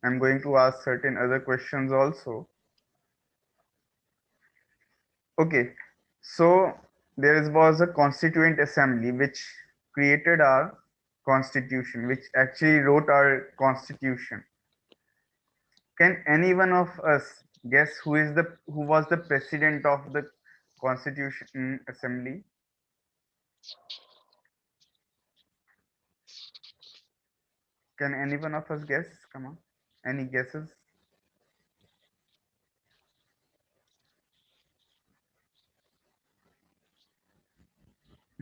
I'm going to ask certain other questions also. Okay, so was a constituent assembly which created our constitution, which actually wrote our constitution. Can any one of us guess who was the president of the constitution assembly? Can any one of us guess? Come on, any guesses?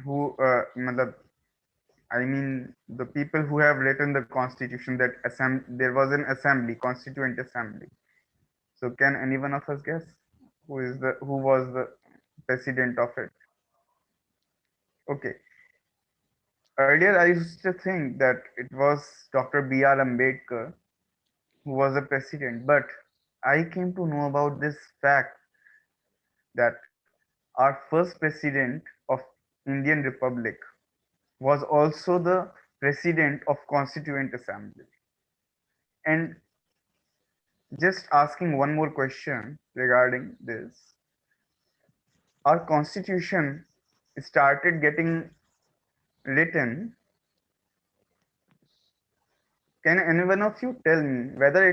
Who, matlab, I mean, the people who have written the constitution, that there was an assembly, constituent assembly. So can any one of us guess who was the president of it? Okay. Earlier, I used to think that it was Dr. B.R. Ambedkar who was the president, but I came to know about this fact that our first president of Indian Republic was also the president of Constituent Assembly. And just asking one more question regarding this, our constitution started getting written. Can any one of you tell me whether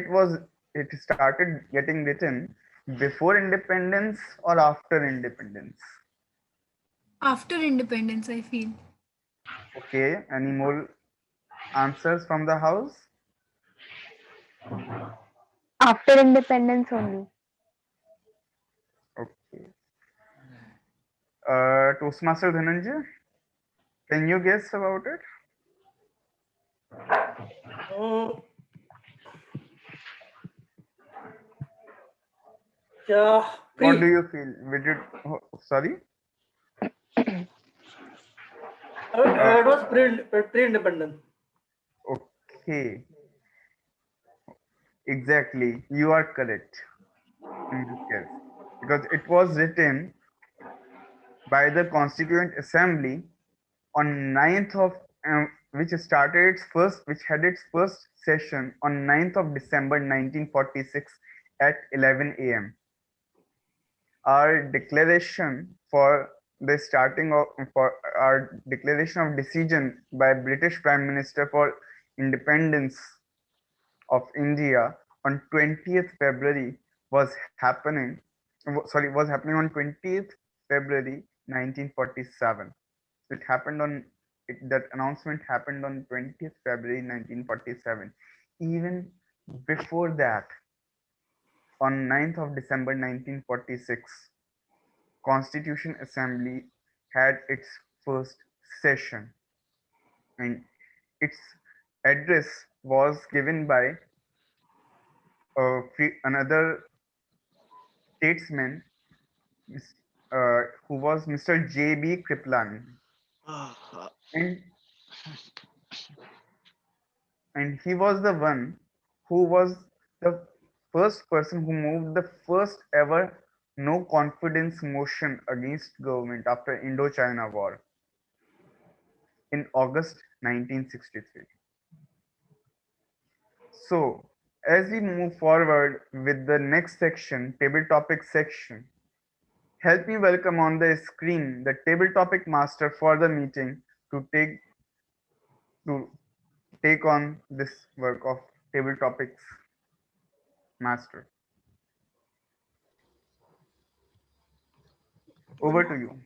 it started getting written before independence or after independence? After independence, I feel. Okay, any more answers from the house? After independence only. Okay. Toastmaster Dhananjay, can you guess about it? Yeah, What do you feel? Sorry? It was pre-independent. Okay, exactly. You are correct in this case. Because it was written by the Constituent Assembly on 9th of which had its first session on 9th of December 1946 at 11 a.m. Our declaration for the starting of for our declaration of decision by British Prime Minister for independence of India on 20th February was happening on 20th February 1947. It happened on that announcement happened on 20th February 1947. Even before that, on 9th of December 1946, Constitution Assembly had its first session, and its address was given by another statesman who was Mr. J.B. Kriplani. And he was the one who was the first person who moved the first ever no confidence motion against government after Indochina War in August 1963. So, as we move forward with the next section, table topic section, help me welcome on the screen the table topic master for the meeting to take on this work of table topics master. Over to you.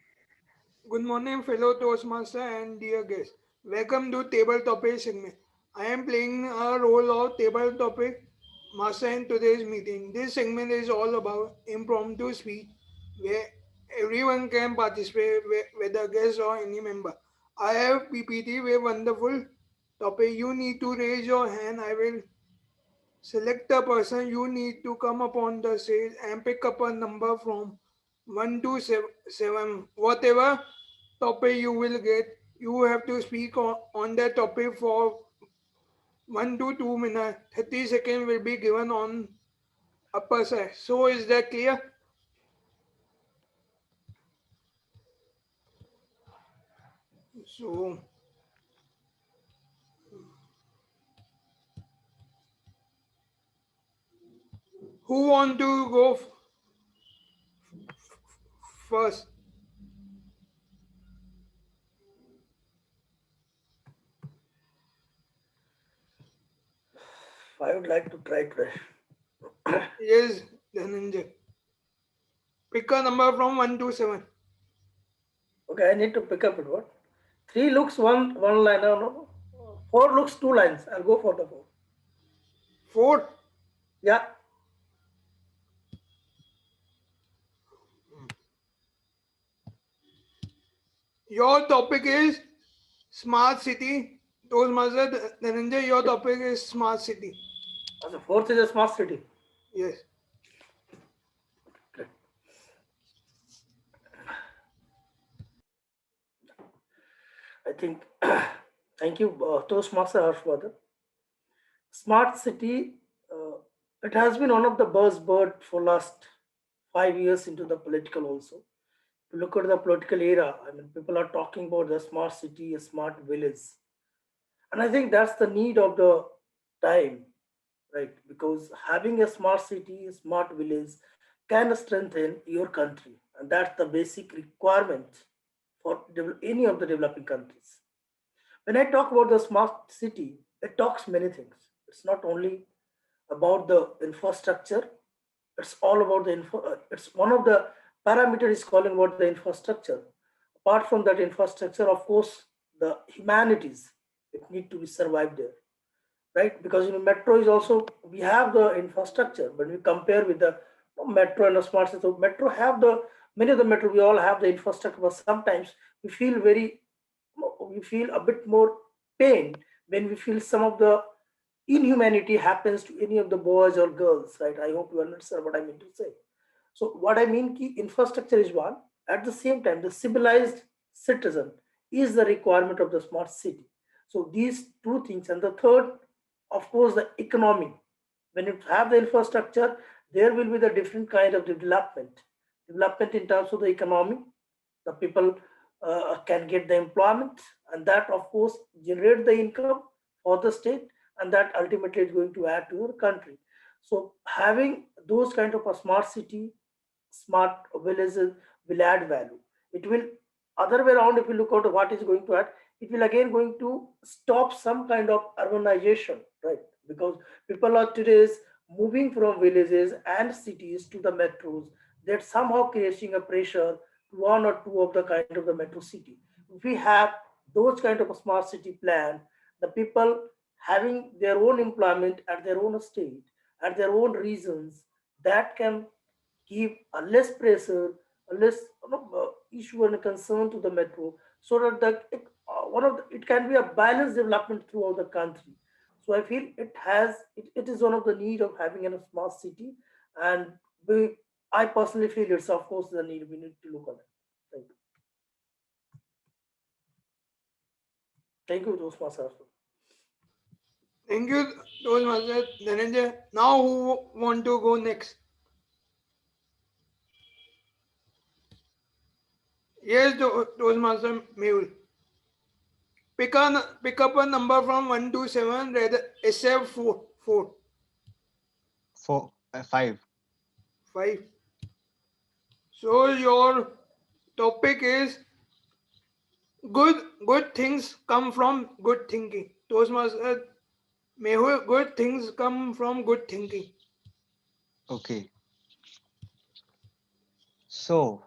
Good morning, fellow Toastmaster and dear guests. Welcome to Table Topic segment. I am playing a role of Table Topic Master in today's meeting. This segment is all about impromptu speech where everyone can participate, whether guest or any member. I have PPT with wonderful topic. You need to raise your hand. I will select a person. You need to come upon the stage and pick up a number from 1 to 7. Whatever topic you will get, you have to speak on that topic for 1 to 2 minutes. 30 seconds will be given on upper side. So is that clear? So Who want to go first? I would like to try today. Yes, Dhananjay. Pick a number from 1 to 7. Okay, I need to pick up it. What? 3 looks one line. No, no. 4 looks 2 lines. I'll go for the 4. 4. Yeah. Your topic is smart city. Toastmaster Dhananjay, your topic is smart city. So 4th is a smart city. Yes. I think. Thank you, Toastmaster Harshvardhan. Smart city. It has been one of the buzzword for last 5 years into the political also. If you look at the political era, I mean, people are talking about the smart city, a smart village, and I think that's the need of the time, right? Because having a smart city, a smart village can strengthen your country, and that's the basic requirement for any of the developing countries. When I talk about the smart city, it talks many things. It's not only about the infrastructure, it's all about the info. It's one of the parameter is calling about the infrastructure. Apart from that infrastructure, of course, the humanities it need to be survived there, right? Because metro is also we have the infrastructure, but we compare with the metro and the smart city. So metro have the many of the metro we all have the infrastructure, but sometimes we feel very we feel a bit more pain when we feel some of the inhumanity happens to any of the boys or girls, right? I hope you understand what I mean to say. So what I mean ki infrastructure is one. At the same time, the civilized citizen is the requirement of the smart city. So these two things, and the third, of course, the economy. When you have the infrastructure, there will be the different kind of development. Development in terms of the economy, the people can get the employment, and that of course generate the income for the state, and that ultimately is going to add to your country. So having those kind of a smart city, smart villages will add value. It will other way around. If you look at what is going to add, it will again going to stop some kind of urbanization, right? Because people are today moving from villages and cities to the metros, that somehow creating a pressure to one or two of the kind of the metro city. If we have those kind of a smart city plan, the people having their own employment at their own state, at their own regions, that can give a less pressure, a less issue and concern to the metro, so that it can be a balanced development throughout the country. So I feel it is one of the need of having a smart city, and I personally feel it's of course the need we need to look at it. Thank you. Thank you, Toastmaster. Thank you, Toastmaster Dhananjay. Now who want to go next? Yes, Toastmaster Mehul. Pick up a number from 1 to 7, rather except 4. 4. 5. 5. So your topic is good things come from good thinking. Toastmaster Mehul, good things come from good thinking. Okay. So,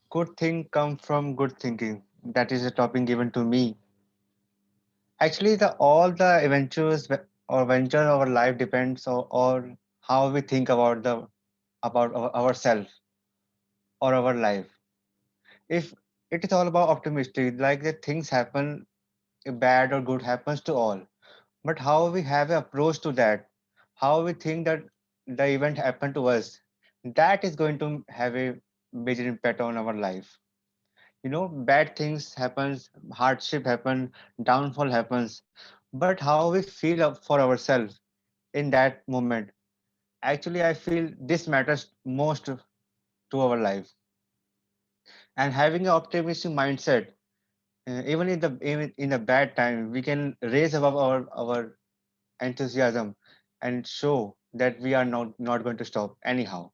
good thing come from good thinking. That is a topic given to me. Actually, the all the or venture of our life depends on how we think about ourselves or our life. If it is all about optimistic, like the things happen, bad or good happens to all. But how we have an approach to that, how we think that the event happened to us, that is going to have a major impact on our life. Bad things happens, hardship happen, downfall happens, but how we feel for ourselves in that moment, actually I feel this matters most to our life. And having an optimistic mindset, even in the bad time, we can raise above our enthusiasm and show that we are not going to stop anyhow,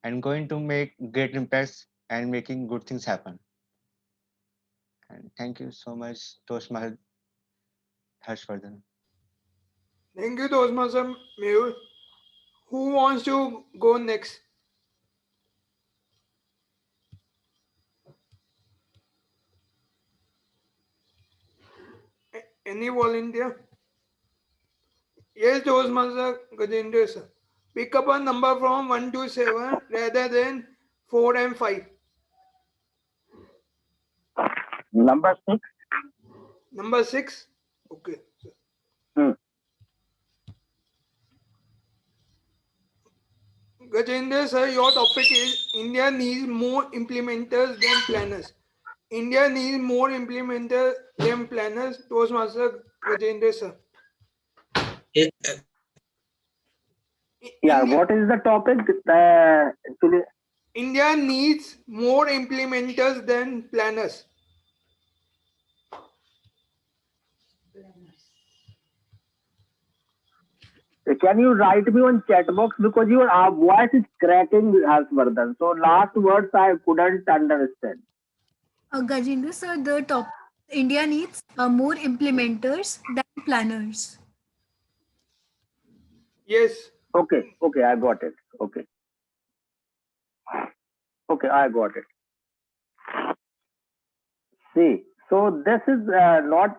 and going to make great impacts and making good things happen. And thank you so much, Toastmaster Harshvardhan. Thank you, Toastmaster Mehul. Who wants to go next? Any volunteer? Yes, Toastmaster Gajendra sir. Pick up a number from 1 to 7 rather than 4 and 5. Number 6. Number 6. Okay. Hmm. Gajendra sir, your topic is India needs more implementers than planners. India needs more implementers than planners. Toastmaster Gajendra sir. Eh, Yeah, India, what is the topic? Actually, India needs more implementers than planners. can you write me on chat box because your voice is cracking, Harshvardhan. So last words I couldn't understand. Gajendra sir, the top India needs more implementers than planners. Yes. Okay, okay, I got it. Okay, okay, I got it. See, so this is not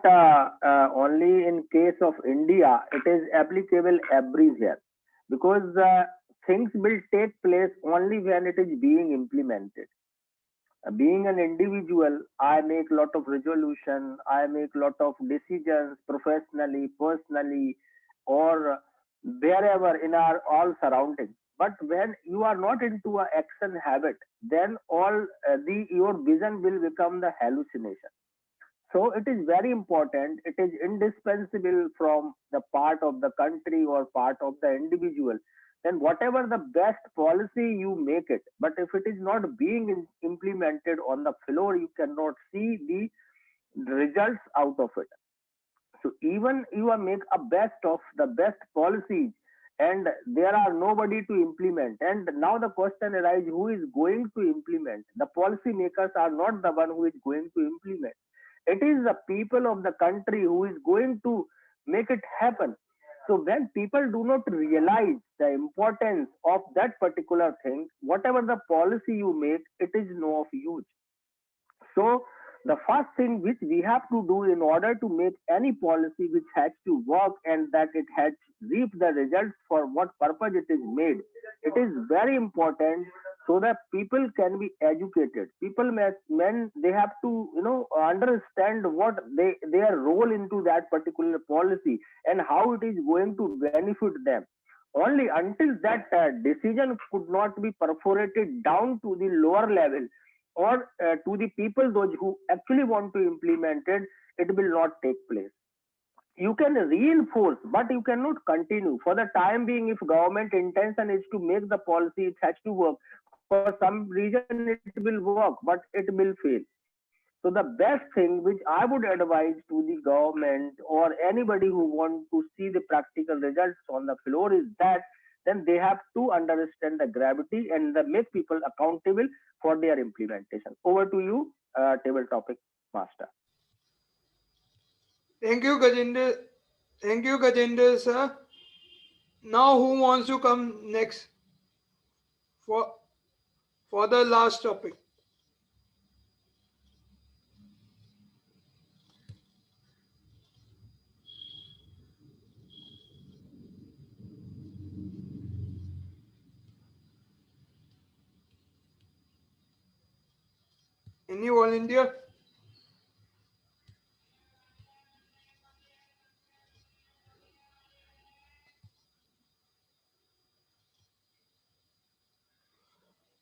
only in case of India, it is applicable everywhere because things will take place only when it is being implemented. Being an individual, I make lot of resolution, I make lot of decisions professionally, personally, or wherever in our all surroundings. But when you are not into a action habit, then all the your vision will become the hallucination. So it is very important, it is indispensable from the part of the country or part of the individual. Then whatever the best policy you make it, but if it is not being implemented on the floor, you cannot see the results out of it. So even you are make a best of the best policies and there are nobody to implement, and now the question arises, who is going to implement? The policy makers are not the one who is going to implement. It is the people of the country who is going to make it happen. So when people do not realize the importance of that particular thing, whatever the policy you make, it is no of use. So the first thing which we have to do in order to make any policy which has to work and that it has reaped the results for what purpose it is made, it is very important so that people can be educated. People men they have to understand what their role into that particular policy and how it is going to benefit them. Only until that decision could not be perforated down to the lower level or to the people those who actually want to implement it, it will not take place. You can reinforce but you cannot continue for the time being. If government intention is to make the policy, it has to work. For some reason it will work but it will fail. So the best thing which I would advise to the government or anybody who want to see the practical results on the floor is that then they have to understand the gravity and make people accountable for their implementation. Over to you, table topic master. Thank you, Gajendra. Thank you, Gajendra sir. Now, who wants to come next for for the last topic? Any volunteer?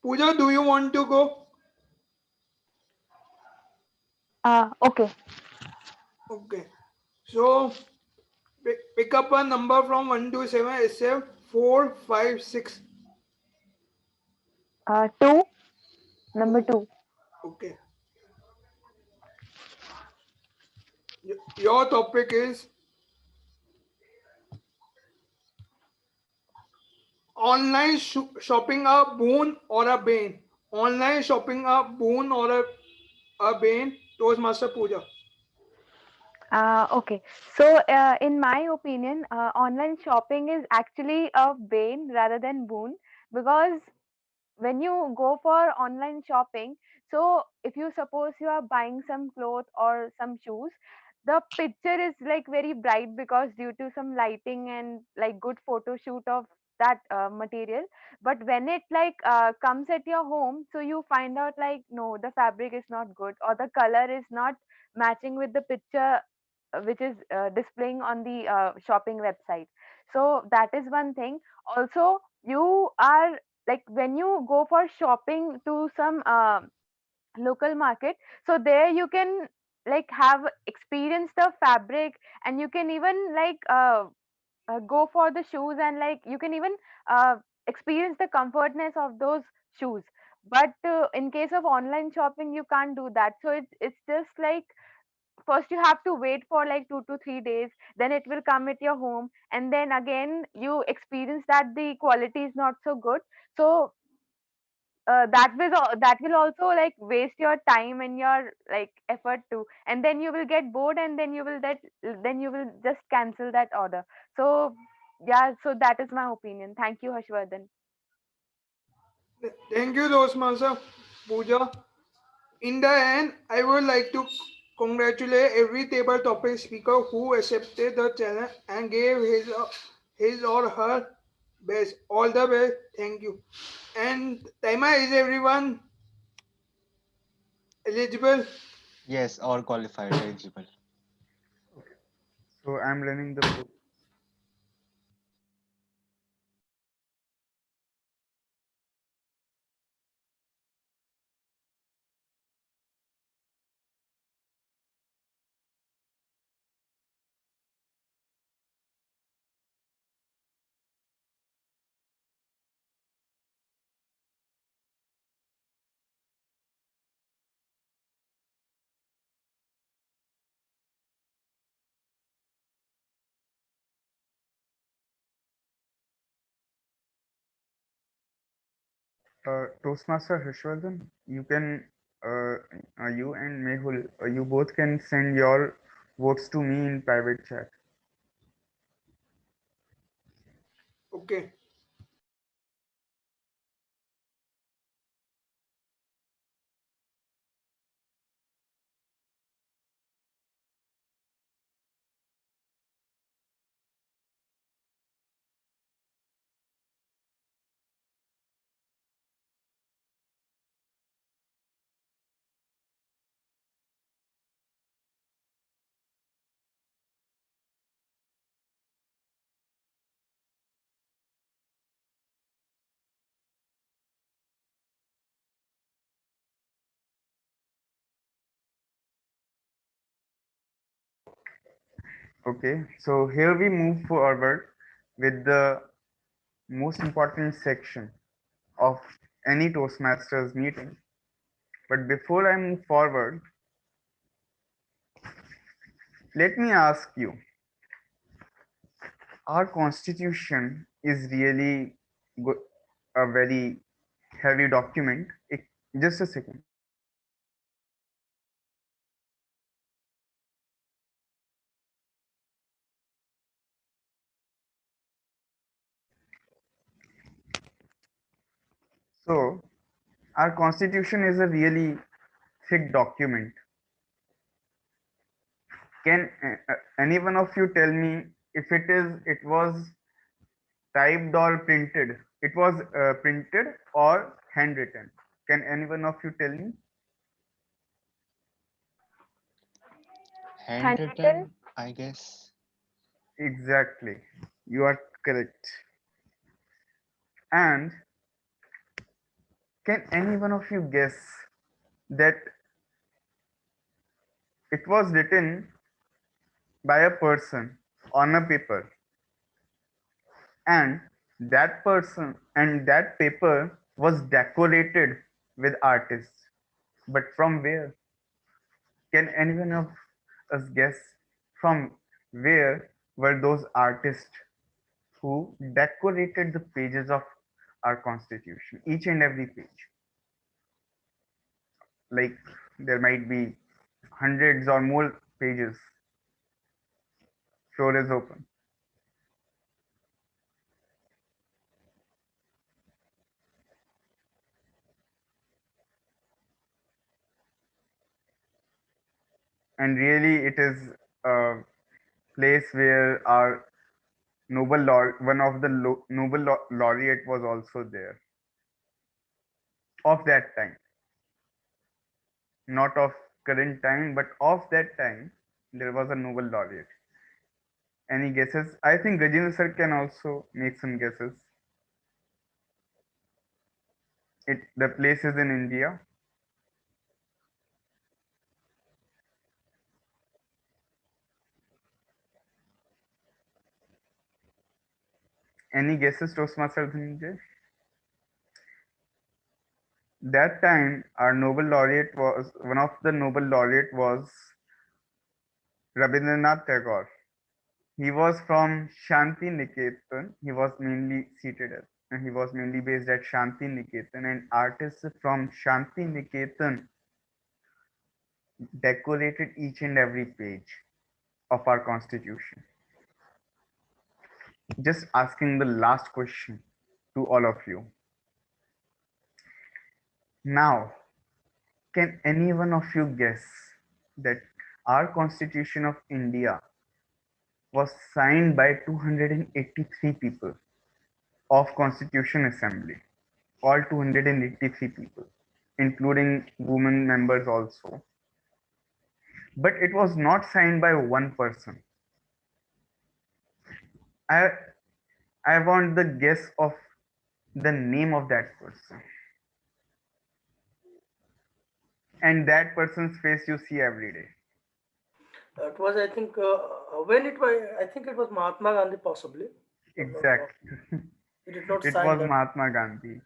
Pooja, do you want to go? Okay. Okay. So pick up a number from 1 to 7, SF 4, 5, 6. 2. Number 2. Okay. Your topic is online shopping a boon or a bane? Online shopping a boon or a bane? Toastmaster Pooja. Okay, so in my opinion, online shopping is actually a bane rather than boon, because when you go for online shopping, so if you suppose you are buying some clothes or some shoes, the picture is like very bright because due to some lighting and like good photo shoot of that material. But when it like comes at your home, so you find out like no, the fabric is not good or the color is not matching with the picture which is displaying on the shopping website. So that is one thing. Also, you are like when you go for shopping to some local market, so there you can like have experience the fabric, and you can even like go for the shoes, and like you can even uh, experience the comfortness of those shoes. But in case of online shopping you can't do that, so it's just like first you have to wait for like 2 to 3 days, then it will come at your home, and then again you experience that the quality is not so good. So that will also like waste your time and your like effort too, and then you will get bored, and then you will just cancel that order. So yeah, so that is my opinion. Thank you, Harshvardhan. Thank you, Toastmaster Pooja. In the end, I would like to congratulate every table topic speaker who accepted the challenge and gave his or her best. All the best. Thank you. And Taima, is everyone eligible? Yes, all qualified, eligible. So I'm running the. Toastmaster Harshvardhan, you can, you and Mehul, you both can send your votes to me in private chat. Okay. Okay, so here we move forward with the most important section of any Toastmasters meeting. But before I move forward, let me ask you, our constitution is really a very heavy document. Just a second. So our constitution is a really thick document. Can any one of you tell me if it was typed or printed? It was printed or handwritten? Can any one of you tell me? Handwritten. Handwritten, I guess. Exactly. You are correct. And can any one of you guess that it was written by a person on a paper, and that paper was decorated with artists? But from where? Can anyone of us guess from where were those artists? who decorated the pages of our constitution, each and every page. Like there might be hundreds or more pages. Floor is open. And really, it is a place where our one of the laureate was also there of that time, not of current time, but of that time, there was a Nobel laureate. Any guesses? I think Gajendra sir can also make some guesses. The place is in India. Any guesses, Toastmaster Dhananjay? That time, our Nobel laureate was one of the Nobel laureate was Rabindranath Tagore. He was from Shanti Niketan. He was mainly seated at, he was mainly based at Shanti Niketan, and artists from Shanti Niketan decorated each and every page of our constitution. Just asking the last question to all of you. Now, can any one of you guess that our Constitution of India was signed by 283 people of Constitution Assembly? All 283 people, including women members also. But it was not signed by one person. I want the guess of the name of that person. And that person's face you see every day. It was, I think, when it was, I think it was Mahatma Gandhi, possibly. Exactly. He did not It sign was that. Mahatma Gandhi.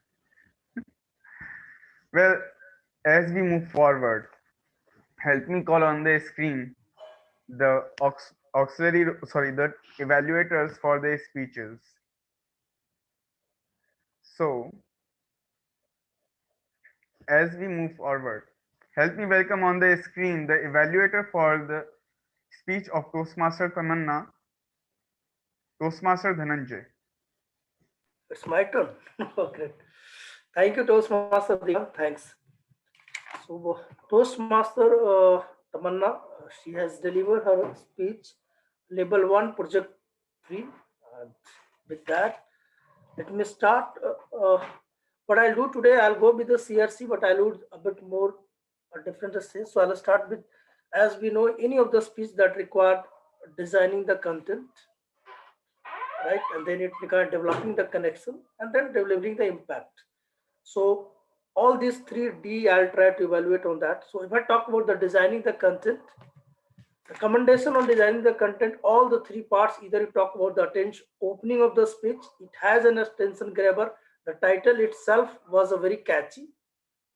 Well, as we move forward, help me call on the screen the the evaluators for their speeches. So, as we move forward, help me welcome on the screen the evaluator for the speech of Toastmaster Tamanna, Toastmaster Dhananjay. It's my turn. Okay. Thank you, Toastmaster Diya. Thanks. So, Toastmaster Tamanna, she has delivered her speech, Label 1, Project 3. With that, let me start. What I'll do today, I'll go with the CRC, but I'll do a bit more different essay. So I'll start with, as we know, any of the speech that required designing the content, right? And then it required developing the connection and then delivering the impact. So all these 3D, I'll try to evaluate on that. So if I talk about the designing the content, the commendation on designing the content, all the three parts, either you talk about the attention, opening of the speech, it has an attention grabber. The title itself was a very catchy.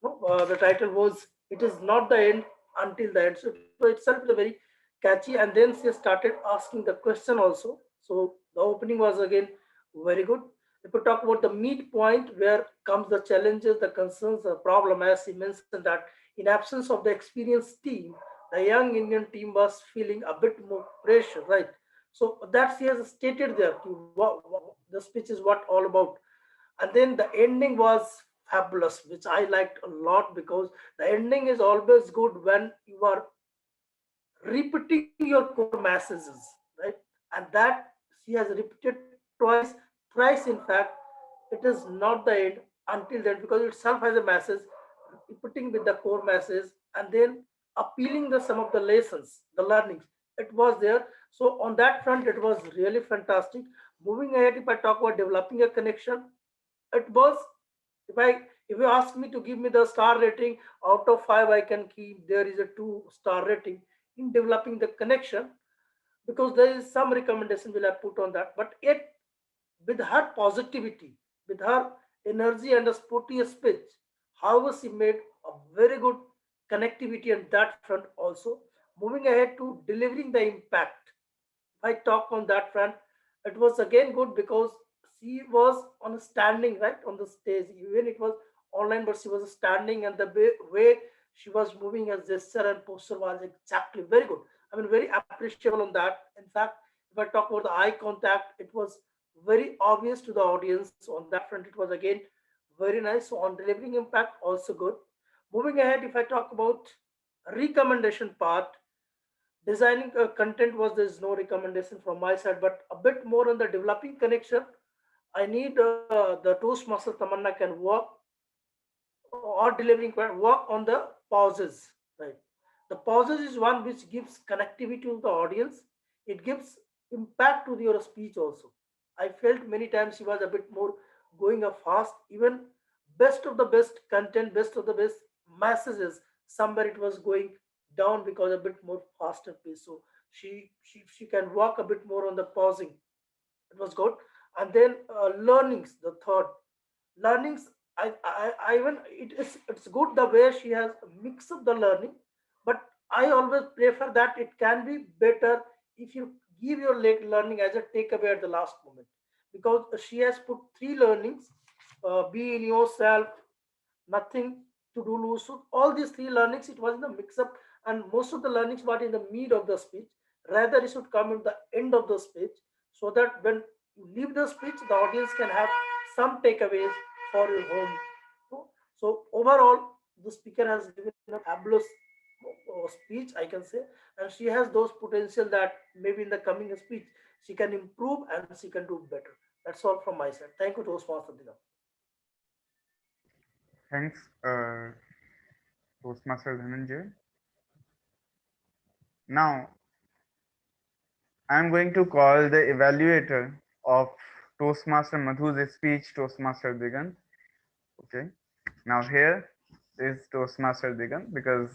The title was, it is not the end until the end. So it itself is a very catchy. And then she started asking the question also. So the opening was again very good. If we talk about the midpoint, where comes the challenges, the concerns, the problem, as he mentioned that in absence of the experienced team, the young Indian team was feeling a bit more pressure, right? So that she has stated there, the speech is what all about. And then the ending was fabulous, which I liked a lot, because the ending is always good when you are repeating your core messages, right? And that she has repeated twice, thrice in fact. It is not the end until then, because itself has a message, repeating with the core message, and then appealing the some of the lessons, the learnings. It was there. So on that front, it was really fantastic. Moving ahead, if I talk about developing a connection, it was, if you ask me to give me the star rating out of 5, I can keep, there is a 2-star rating in developing the connection, because there is some recommendation will I put on that. But yet, with her positivity, with her energy and a sporty speech, however, she made a very good connectivity on that front also. Moving ahead to delivering the impact, if I talk on that front, It was again good because she was on a standing right on the stage. Even it was online, but she was standing, and the way she was moving, her gesture and posture was exactly very good. I mean, very appreciable on that. In fact, if I talk about the eye contact, it was very obvious to the audience. On that front, it was again very nice. So on delivering impact, also good. Moving ahead, if I talk about recommendation part, designing content was there's no recommendation from my side, but a bit more on the developing connection. I need the Toastmaster Tamanna can work or delivering work on the pauses, right? The pauses is one which gives connectivity to the audience. It gives impact to your speech also. I felt many times she was a bit more going up fast. Even best of the best content, best of the best messages, somewhere it was going down because a bit more faster pace. So she can work a bit more on the pausing. It was good. And then learnings, the third learnings. I even it's good the way she has mixed up the learning, but I always prefer that it can be better if you give your learning as a takeaway at the last moment, because she has put three learnings: be in yourself, nothing to do lose. So all these three learnings, it was in the mix up, and most of the learnings were in the mid of the speech. Rather, it should come in the end of the speech, so that when you leave the speech, the audience can have some takeaways for your home. So overall, the speaker has given a fabulous speech, I can say, and she has those potential that maybe in the coming speech she can improve and she can do better. That's all from my side. Thank you, Toastmaster Digam. Thanks, Toastmaster Dhananjay. Now, I'm going to call the evaluator of Toastmaster Madhu's speech, Toastmaster Digant. Okay. Now here is Toastmaster Digant, because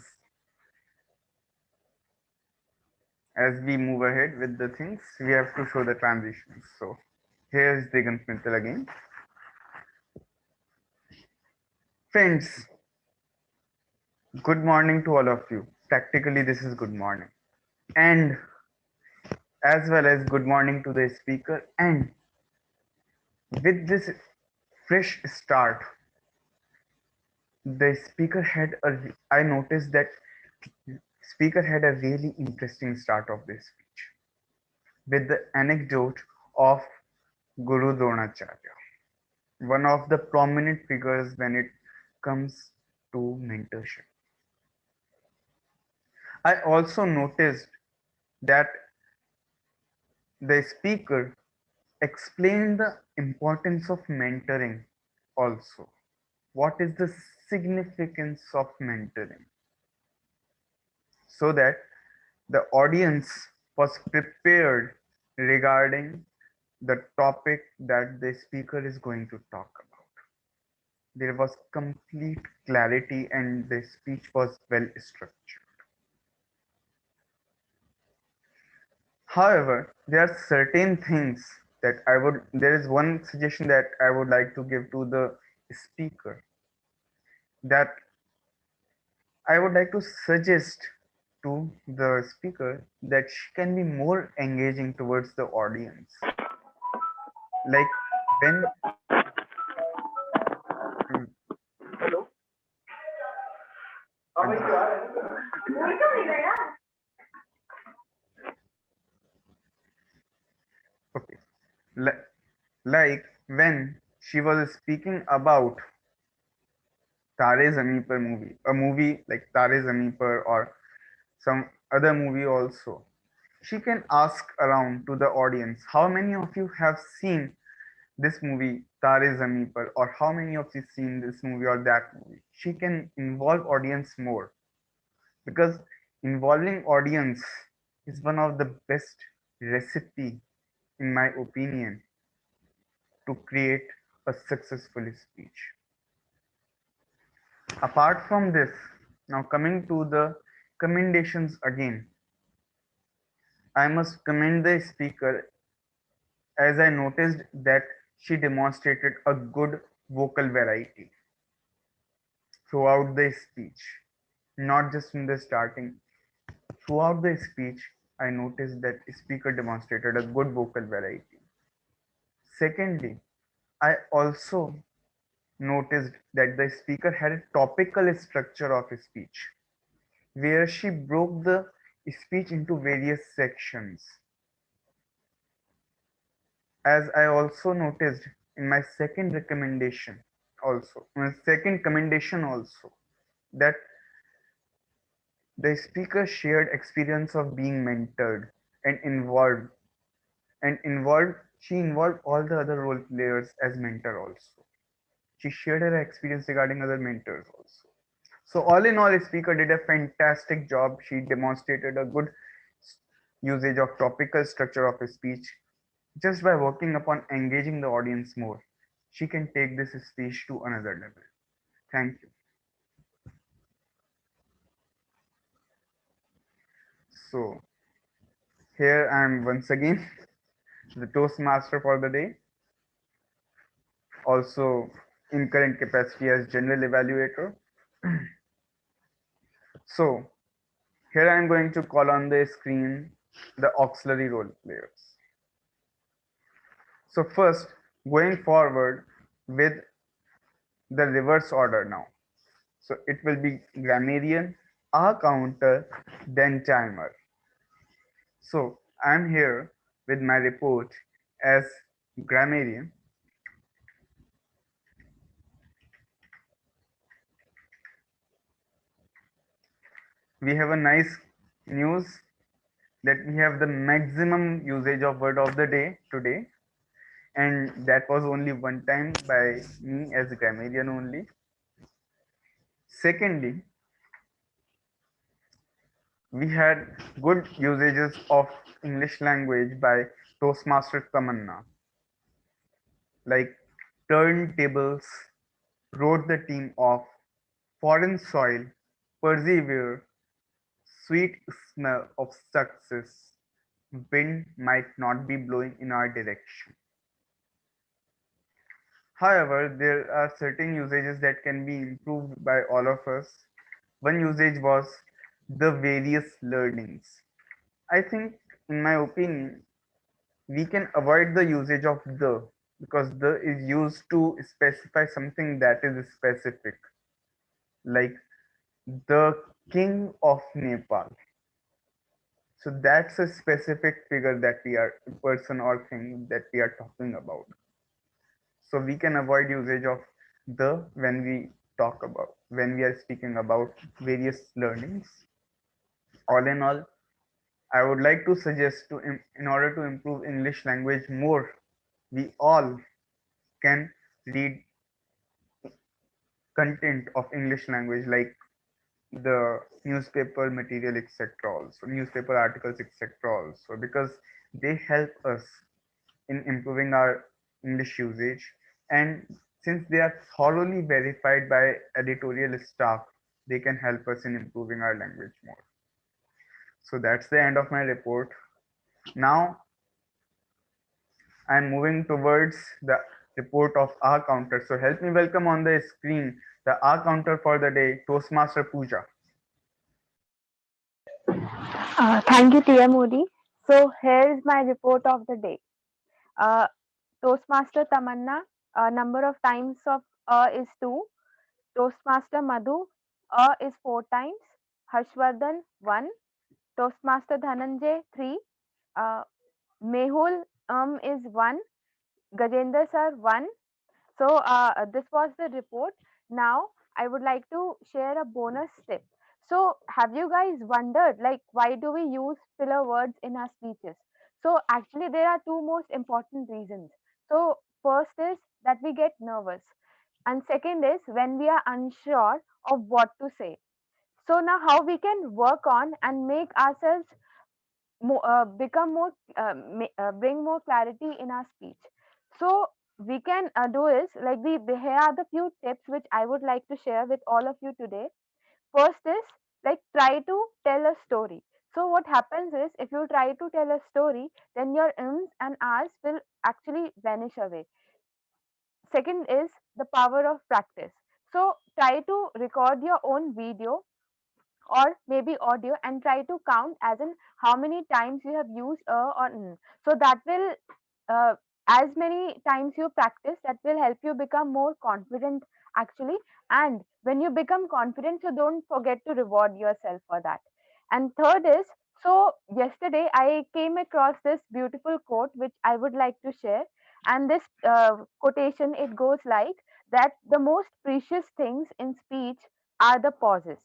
as we move ahead with the things, we have to show the transitions. So here is Digant Mittal again. Friends, good morning to all of you. Practically, this is good morning. And as well as good morning to the speaker. And with this fresh start, the speaker had I noticed that speaker had a really interesting start of this speech with the anecdote of Guru Dronacharya, one of the prominent figures when it comes to mentorship. I also noticed that the speaker explained the importance of mentoring also. What is the significance of mentoring? So that the audience was prepared regarding the topic that the speaker is going to talk about. There was complete clarity and the speech was well structured. However, there are certain things that there is one suggestion that I would like to give to the speaker, that I would like to suggest to the speaker that she can be more engaging towards the audience. Like when Hello. okay, like when she was speaking about Tare Zameen Par movie, a movie like Tare Zameen Par or some other movie also, she can ask around to the audience, how many of you have seen this movie Tare Zameen Par, or how many of you seen this movie or that movie? She can involve audience more, because involving audience is one of the best recipe, in my opinion, to create a successful speech. Apart from this, now coming to the commendations again, I must commend the speaker, as I noticed that she demonstrated a good vocal variety throughout the speech, not just in the starting. Throughout the speech, I noticed that speaker demonstrated a good vocal variety. Secondly, I also noticed that the speaker had a topical structure of speech, where she broke the speech into various sections. As I also noticed in my second recommendation, my second commendation also, that the speaker shared experience of being mentored and involved she involved all the other role players as mentor also. She shared her experience regarding other mentors also. So all in all, speaker did a fantastic job. She demonstrated a good usage of topical structure of speech. Just by working upon engaging the audience more, she can take this speech to another level. Thank you. So here I am once again, the Toastmaster for the day, also in current capacity as general evaluator. So here I am going to call on the screen the auxiliary role players. So first, going forward with the reverse order now. So it will be grammarian, a counter, then timer. So I'm here with my report as grammarian. We have a nice news that we have the maximum usage of word of the day today, and that was only one time by me as grammarian only. Secondly, we had good usages of English language by Toastmaster Tamanna, like turntables, wrote the team off, foreign soil, persevere, sweet smell of success, wind might not be blowing in our direction. However, there are certain usages that can be improved by all of us. One usage was the various learnings. I think, in my opinion, we can avoid the usage of the, because the is used to specify something that is specific, like the king of Nepal. So that's a specific figure that we are, person or thing that we are talking about. So we can avoid usage of the when we talk about, when we are speaking about various learnings. All in all, I would like to suggest to, in order to improve English language more, we all can read content of English language, like the newspaper material, etc. Also newspaper articles, etc. Also, because they help us in improving our English usage, and since they are thoroughly verified by editorial staff, they can help us in improving our language more. So that's the end of my report. Now I'm moving towards the report of our counter. So help me welcome on the screen the our counter for the day, Toastmaster Pooja. Thank you, Tia Modi. So here is my report of the day. Uh, Toastmaster Tamanna, number of times of is 2. Toastmaster Madhu, is 4 times. Harshvardhan, 1. Toastmaster Dhananjay, 3. Uh, Mehul is 1. Gajendra sir, 1. So this was the report. Now I would like to share a bonus tip. So have you guys wondered, like, why do we use filler words in our speeches? So actually there are two most important reasons. So first is that we get nervous, and second is when we are unsure of what to say. So now how we can work on and make ourselves become more bring more clarity in our speech. So we can do is like here are the few tips which I would like to share with all of you today. First is like try to tell a story. So what happens is if you try to tell a story, then your ms and rs will actually vanish away. Second is the power of practice. So try to record your own video or maybe audio and try to count as in how many times you have used a or n. So that will uh, as many times you practice, that will help you become more confident actually. And when you become confident, you don't forget to reward yourself for that. And third is, so yesterday I came across this beautiful quote which I would like to share. And this quotation, it goes like that: the most precious things in speech are the pauses.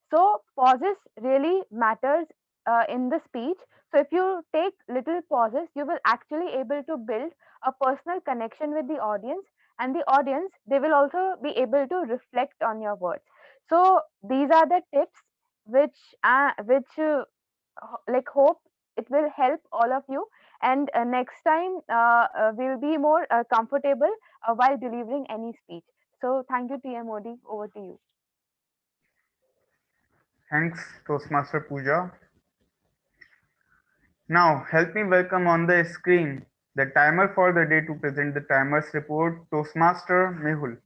So pauses really matters in the speech. So if you take little pauses, you will actually able to build a personal connection with the audience, and the audience, they will also be able to reflect on your words. So these are the tips which like hope it will help all of you. And next time we'll be more comfortable while delivering any speech. So thank you, TMOD. Over to you. Thanks, Toastmaster Pooja. Now, help me welcome on the screen the timer for the day to present the timer's report, Toastmaster Mehul.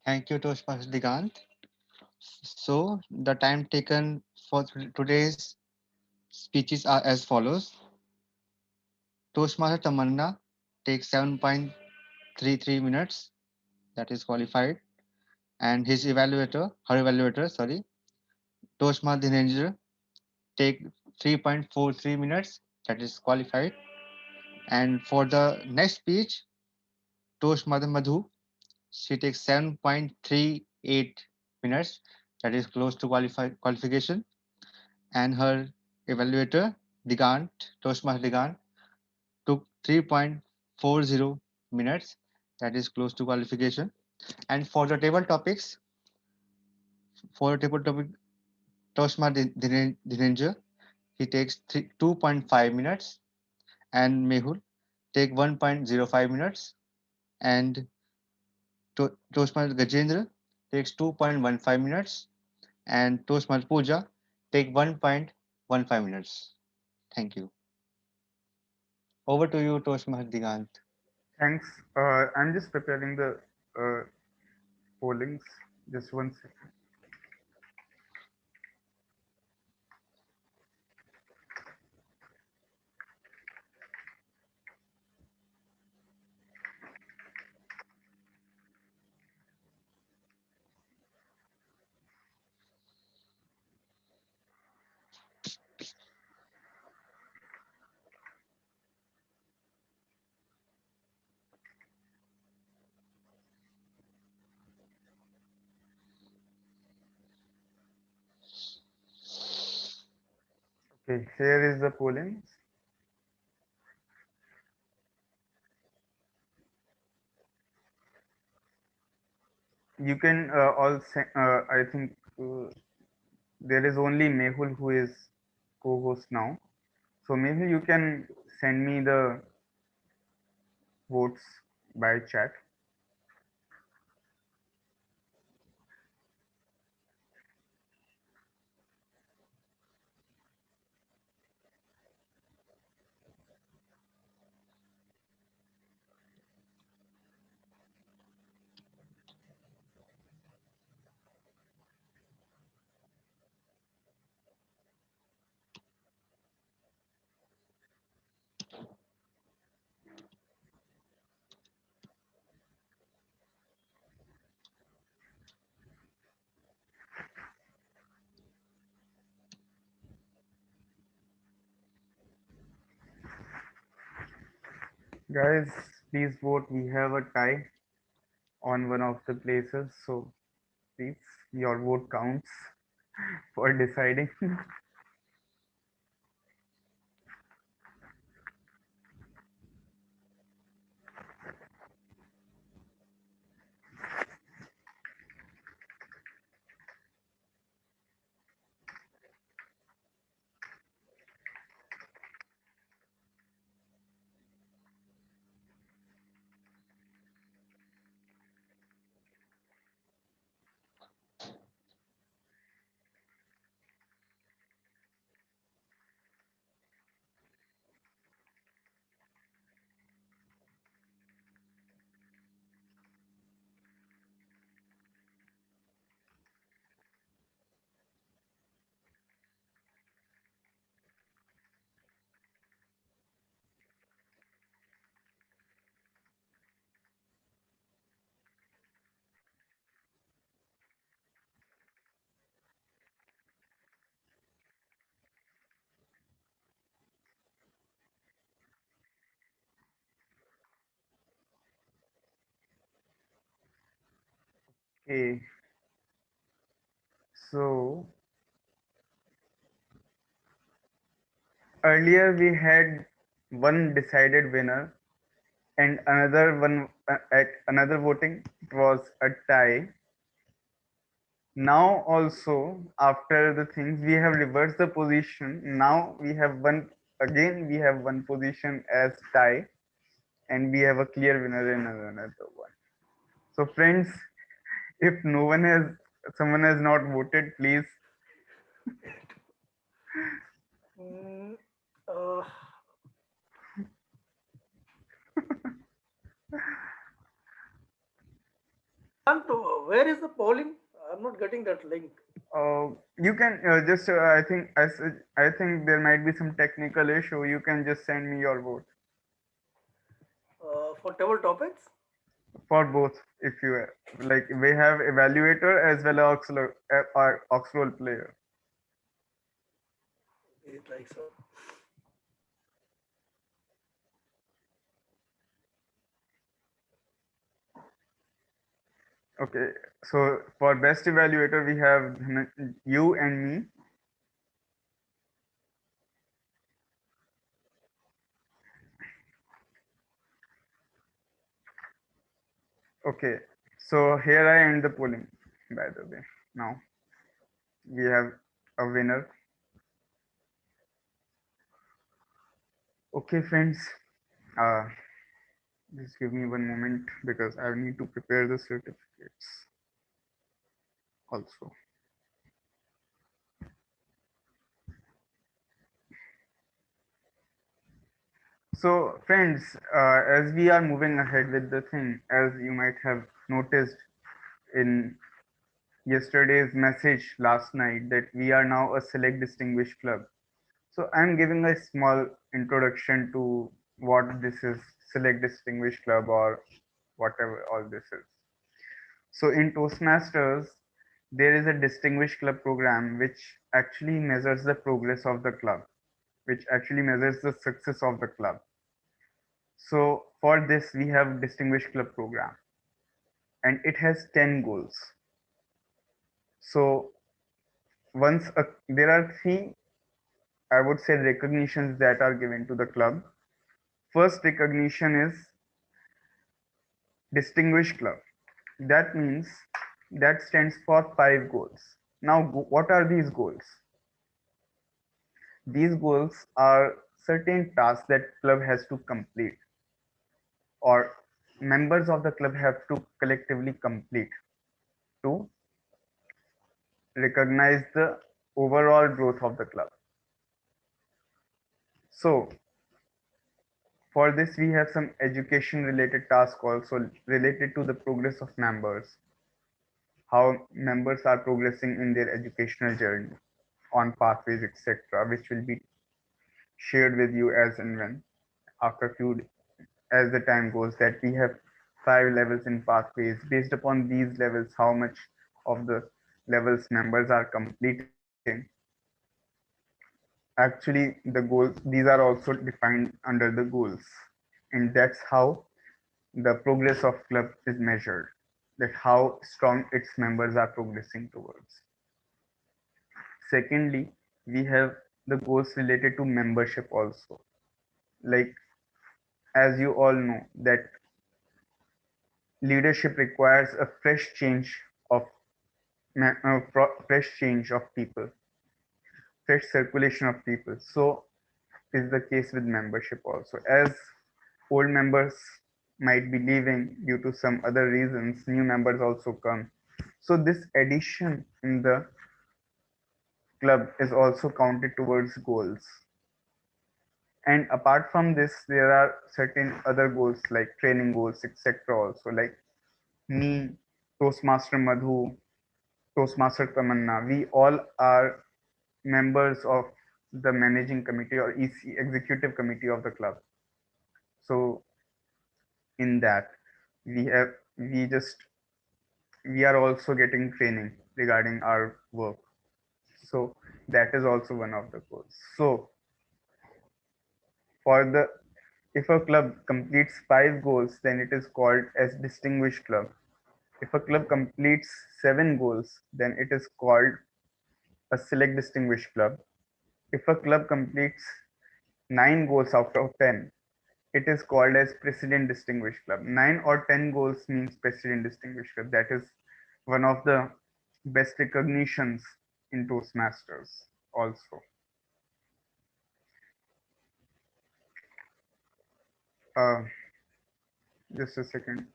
Thank you, Toshmaster Digant. So the time taken for today's speeches are as follows. Toastmaster Tamanna takes 7.33 minutes, that is qualified, and her evaluator, sorry, Toastmaster Dhinendra take 3.43 minutes, that is qualified. And for the next speech, Toastmaster Madhu, she takes 7.38 minutes, that is close to qualification. And her evaluator, Digant, Toastmaster Digant, took 3.40 minutes, that is close to qualification. And for the table topics, for the table topic, Toastmaster Dhinendra, he takes 2.5 minutes, and Mehul take 1.05 minutes, and Toastmaster Gajendra takes 2.15 minutes, and Toastmaster Pooja take 1.15 minutes. Thank you. Over to you, Toastmaster Digant. Thanks. I'm just preparing the uh, pollings. Just one second. Okay, here is the polling. You can I think there is only Mehul who is co-host now. So Mehul, you can send me the votes by chat. Guys, please vote. We have a tie on one of the places. So please, your vote counts for deciding. Okay. So earlier we had one decided winner and another one at another voting. It was a tie. Now also after the things we have reversed the position. Now we have one again. We have one position as tie, and we have a clear winner in another one. So friends, if someone has not voted, please. Mm, where is the polling? I'm not getting that link. You can just I think there might be some technical issue. You can just send me your vote For table topics? for both. If you like, we have evaluator as well as Oxlow player. Is it like so? Okay, so for best evaluator we have you and me. Okay, so here I end the polling. By the way, now we have a winner. Okay, friends. Uh, just give me one moment because I need to prepare the certificates also. So, friends, as we are moving ahead with the thing, as you might have noticed in yesterday's message last night, that we are now a select distinguished club. So, I'm giving a small introduction to what this is, select distinguished club, or whatever all this is. So, in Toastmasters, there is a distinguished club program which actually measures the progress of the club, which actually measures the success of the club. So for this, we have distinguished club program, and it has 10 goals. So there are three, I would say, recognitions that are given to the club. First recognition is distinguished club. That means that stands for 5 goals. Now, what are these goals? These goals are certain tasks that club has to complete, or members of the club have to collectively complete to recognize the overall growth of the club. So for this, we have some education related tasks also related to the progress of members, how members are progressing in their educational journey on pathways, etc., which will be shared with you as and when after few as the time goes, that we have 5 levels in pathways. Based upon these levels, how much of the levels members are completing. Actually, the goals, these are also defined under the goals, and that's how the progress of club is measured, that how strong its members are progressing towards. Secondly, we have the goals related to membership also. Like, as you all know, that leadership requires a fresh change of fresh change of people, fresh circulation of people. So is the case with membership also. As old members might be leaving due to some other reasons, new members also come. So this addition in the club is also counted towards goals. And apart from this, there are certain other goals like training goals, etc. also, like me, Toastmaster Madhu, Toastmaster Tamanna, we all are members of the managing committee or EC executive committee of the club. So in that, we just we are also getting training regarding our work. So that is also one of the goals. So for the if a club completes 5 goals, then it is called as distinguished club. If a club completes 7 goals, then it is called a select distinguished club. If a club completes 9 goals out of 10, it is called as president distinguished club. 9 or 10 goals means president distinguished club. That is one of the best recognitions in Toastmasters also. Uh, just a second.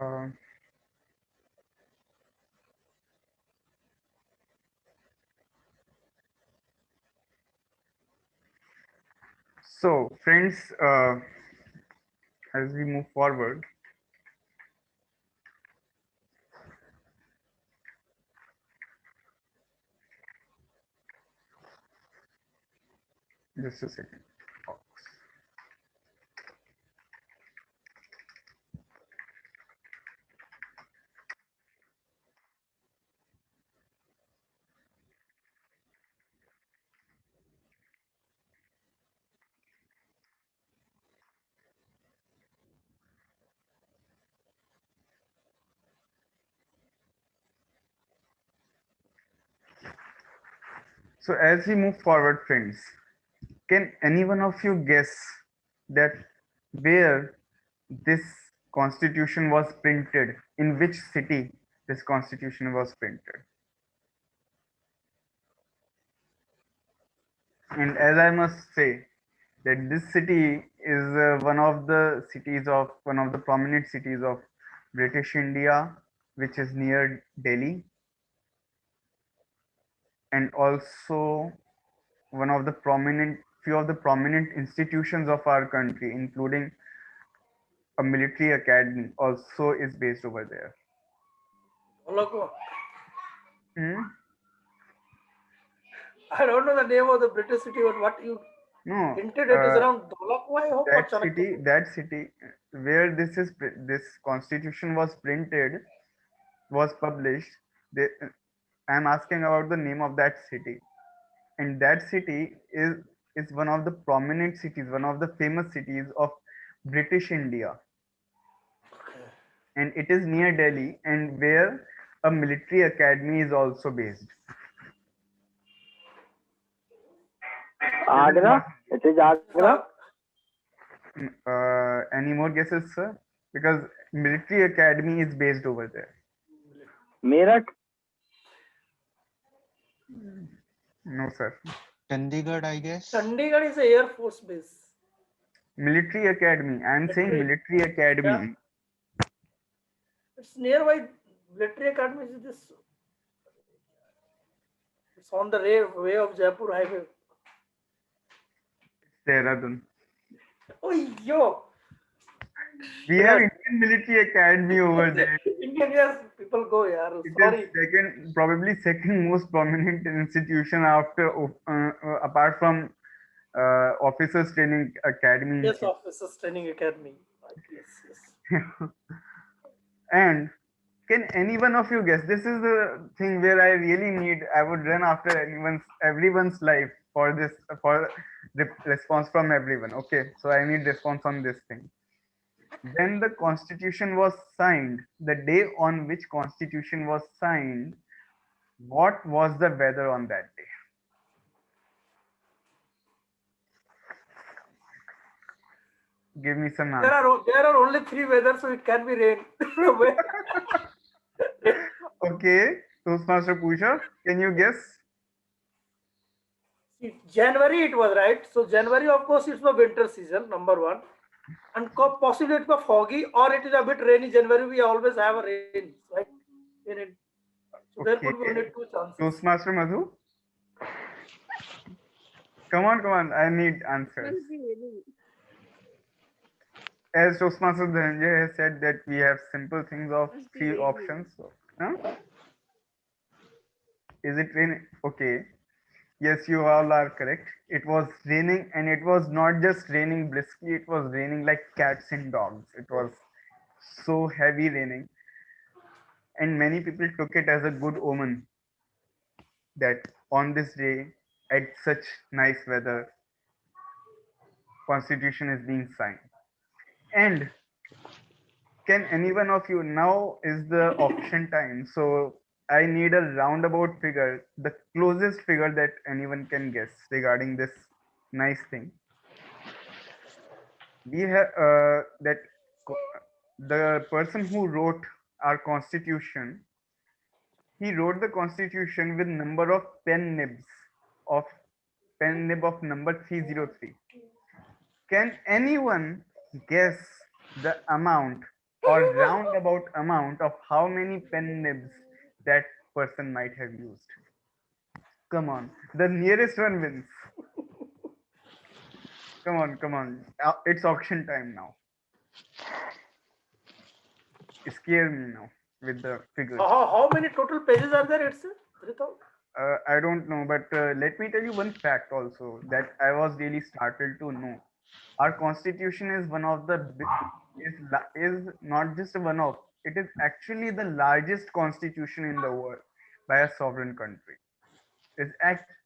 Uh, so friends, as we move forward, just a second. So as we move forward, friends, can any one of you guess that where this constitution was printed, in which city this constitution was printed? And as I must say that this city is one of the prominent cities of British India, which is near Delhi, and also one of the few of the prominent institutions of our country, including a military academy, also is based over there. Dholakwa. Hmm? I don't know the name of the British city, but what you No, hinted it is around Dholakwa, I hope, or Chanakya. that city where this constitution was printed, was published. They, I'm asking about the name of that city, and that city is one of the prominent cities, one of the famous cities of British India, and it is near Delhi, and where a military academy is also based. Agra. It is Agra. Any more guesses, sir? Because military academy is based over there. Meerut. No, sir. Chandigarh, I guess. Chandigarh is a Air Force base. Military academy. I'm saying military academy. Yeah. It's nearby. Military academy is this. It's on the way of Jaipur highway. Dehradun. Oh, yo. We have Indian military academy over there. Indian, yes, people go, yeah. Sorry. Probably second most prominent institution after, apart from Officers Training Academy. Yes, Officers Training Academy. Yes. And can any one of you guess? This is the thing where I really I would run after everyone's life for the response from everyone. Okay, so I need response on this thing. When the constitution was signed, the day on which constitution was signed, what was the weather on that day? Give me some answer. There are only 3 weathers, so it can be rain. Okay, Toastmaster Pusha, can you guess? January it was, right? So January, of course, it's the winter season, number 1. And possibly it's foggy or it is a bit rainy. January, we always have a rain, right? So there could be only 2 chances. Toastmaster Madhu? Come on, I need answers. as Toastmaster Dhananjay has said that we have simple things of Must be 3 raining. options. So, huh? Is it raining? Okay. Yes, you all are correct. It was raining, and it was not just raining briskly, it was raining like cats and dogs. It was so heavy raining, and many people took it as a good omen that on this day, at such nice weather, Constitution is being signed. And can any one of you, now is the auction time, so I need a roundabout figure, the closest figure that anyone can guess regarding this nice thing. We have that the person who wrote our constitution, he wrote the constitution with number of of pen nib of number 303. Can anyone guess the amount or roundabout amount of how many pen nibs that person might have used? Come on, the nearest one wins. Come on, come on. It's auction time now. Scare me now with the figures. How many total pages are there? It's 3,000. I don't know, but let me tell you one fact also that I was really startled to know. Our constitution is one of the is not just one of, it is actually the largest constitution in the world by a sovereign country.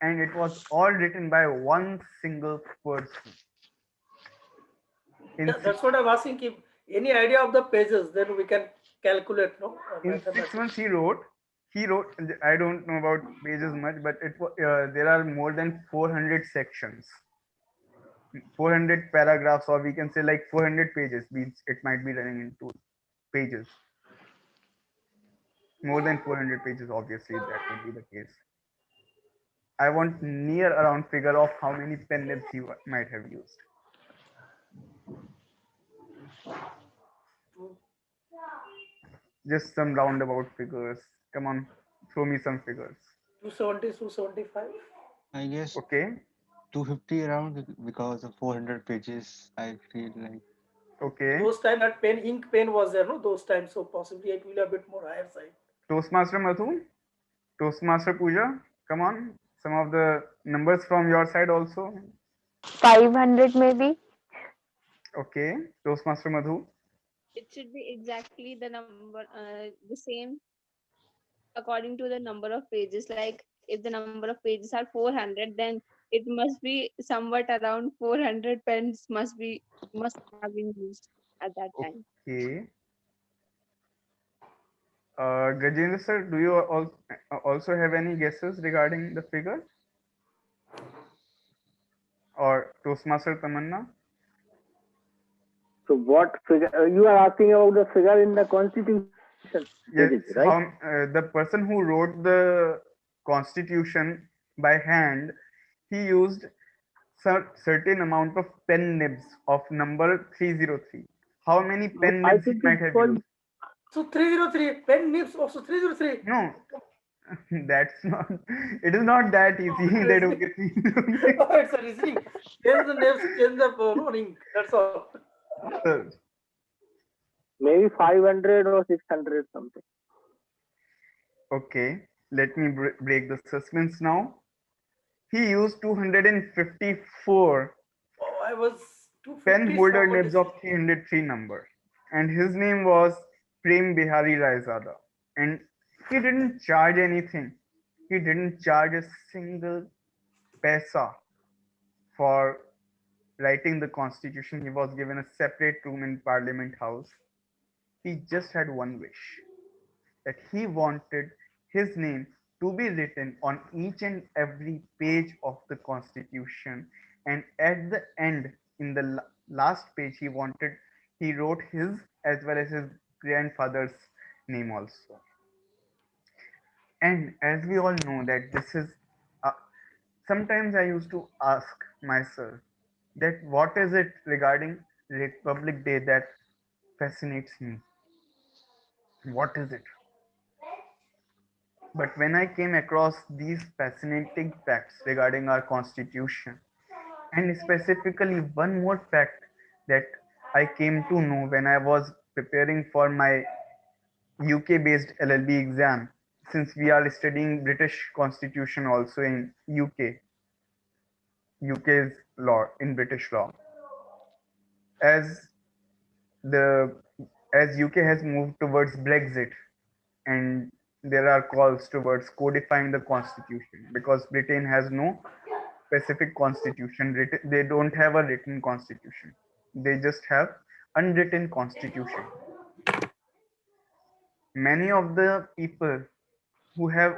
And it was all written by one single person. That's what I'm asking. If any idea of the pages, then we can calculate. No. In 6 months he wrote. I don't know about pages much, but there are more than 400 sections. 400 paragraphs, or we can say like 400 pages, means it might be running into pages. More than 400 pages, obviously that would be the case. I want near around figure of how many pen nibs he might have used. Just some roundabout figures. Come on, throw me some figures. 270, 275. I guess Okay. 250 around because of 400 pages. I feel like. Okay. Those time that ink pen was there, no? Those times, so possibly it will be a bit more higher side. Toastmaster Madhu, Toastmaster Pooja, come on. Some of the numbers from your side also. 500 maybe. Okay. Toastmaster Madhu. It should be exactly the number, the same according to the number of pages. Like if the number of pages are 400, then it must be somewhat around 400 pens must have been used at that time. Okay. Gajendra sir, do you also have any guesses regarding the figure? Or Toastmaster Tamanna? So what figure you are asking about the figure in the constitution? Yes, Right? the person who wrote the constitution by hand, he used certain amount of pen nibs of number 303. How many pen I nibs he think might it's have called used? So 303 pen nibs also 303. No, that's not. It is not that easy. That okay. Oh, it's a reasoning. Change the names, change the ink. That's all. Sir, maybe 500 or 600 something. okay, let me break the suspense now. He used 254 Oh, I was pen 250. holder nibs of 303 number, and his name was Prem Bihari Raizada, and he didn't charge anything. He didn't charge a single paisa for writing the constitution. He was given a separate room in Parliament House. He just had one wish, that he wanted his name to be written on each and every page of the constitution, and at the end, in the last page, he wrote his as well as his grandfather's name also. And as we all know that this is sometimes I used to ask myself that what is it regarding Republic Day that fascinates me? What is it? But when I came across these fascinating facts regarding our constitution, and specifically one more fact that I came to know when I was preparing for my UK based LLB exam, since we are studying British constitution also in UK's law, in British law. As the as UK has moved towards Brexit, and there are calls towards codifying the constitution, because Britain has no specific constitution. They don't have a written constitution. They just have unwritten constitution. Many of the people who have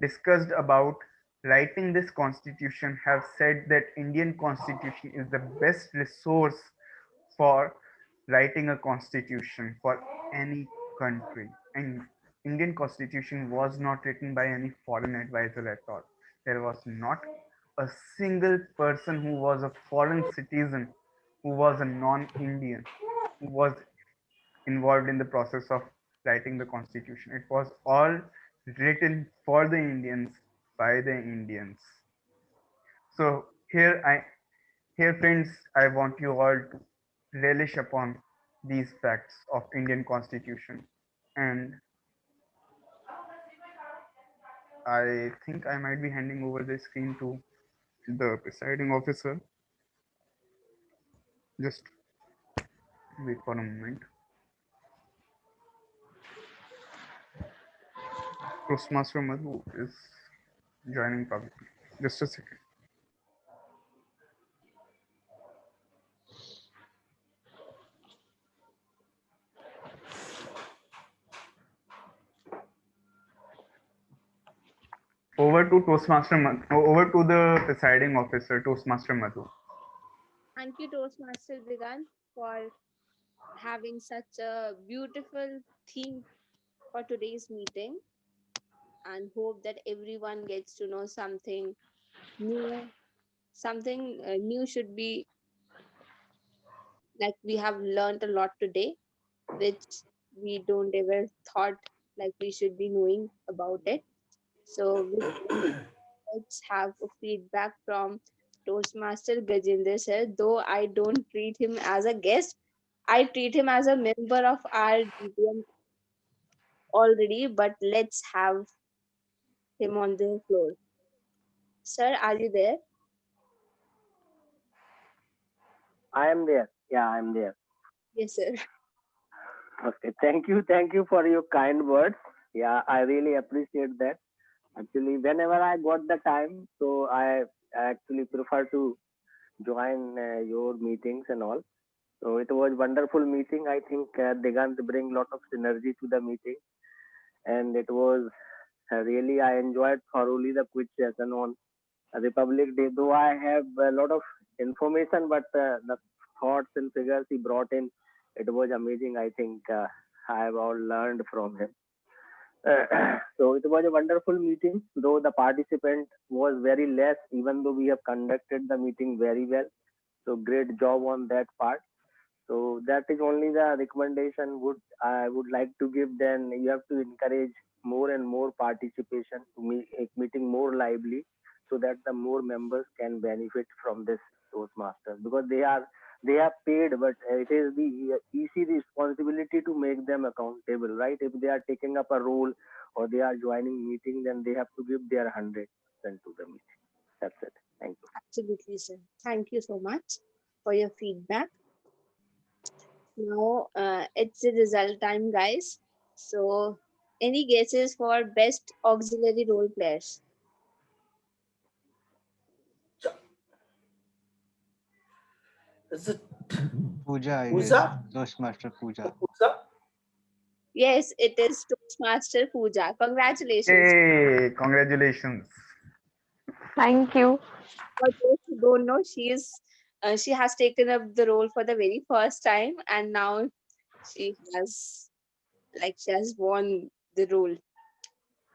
discussed about writing this constitution have said that Indian constitution is the best resource for writing a constitution for any country. And Indian constitution was not written by any foreign advisor at all. There was not a single person who was a foreign citizen, who was a non-Indian, who was involved in the process of writing the constitution. It was all written for the Indians by the Indians. So here friends, I want you all to relish upon these facts of Indian constitution. And I think I might be handing over the screen to the presiding officer. Just wait for a moment. Toastmaster Madhu is joining publicly. Just a second. Over to over to the presiding officer, Toastmaster Madhu. Thank you, Toastmaster Digan, for having such a beautiful theme for today's meeting, and hope that everyone gets to know something new. Something new should be, like, we have learned a lot today, which we don't ever thought like we should be knowing about it. So let's have a feedback from Toastmaster Gajendra sir. Though I don't treat him as a guest, I treat him as a member of our DPM already, but let's have him on the floor. Sir, are you there? I am there. Yeah, I am there. Yes, sir. Okay, thank you for your kind words. Yeah, I really appreciate that. Actually, whenever I got the time, so I actually prefer to join your meetings and all. So it was wonderful meeting. I think Digant bring lot of synergy to the meeting, and it was really I enjoyed thoroughly the quiz session on Republic Day. Though I have a lot of information, but the thoughts and figures he brought in, it was amazing. I think I have all learned from him. So it was a wonderful meeting, though the participant was very less, even though we have conducted the meeting very well. So great job on that part. So that is only the recommendation I would like to give. Then you have to encourage more and more participation to make meeting more lively, so that the more members can benefit from this Toastmasters, because they have paid, but it is the easy responsibility to make them accountable, right? If they are taking up a role or they are joining meeting, then they have to give their 100% to the meeting. That's it. Thank you. Absolutely, sir. Thank you so much for your feedback. Now it's the result time, guys. So, any guesses for best auxiliary role players? Is it Pooja, I Pooja? guess. Toastmaster Pooja. Pooja? Yes, it is Toastmaster Pooja. Congratulations. Hey, congratulations. Thank you. For those who don't know, she has taken up the role for the very first time, and now she has won the role.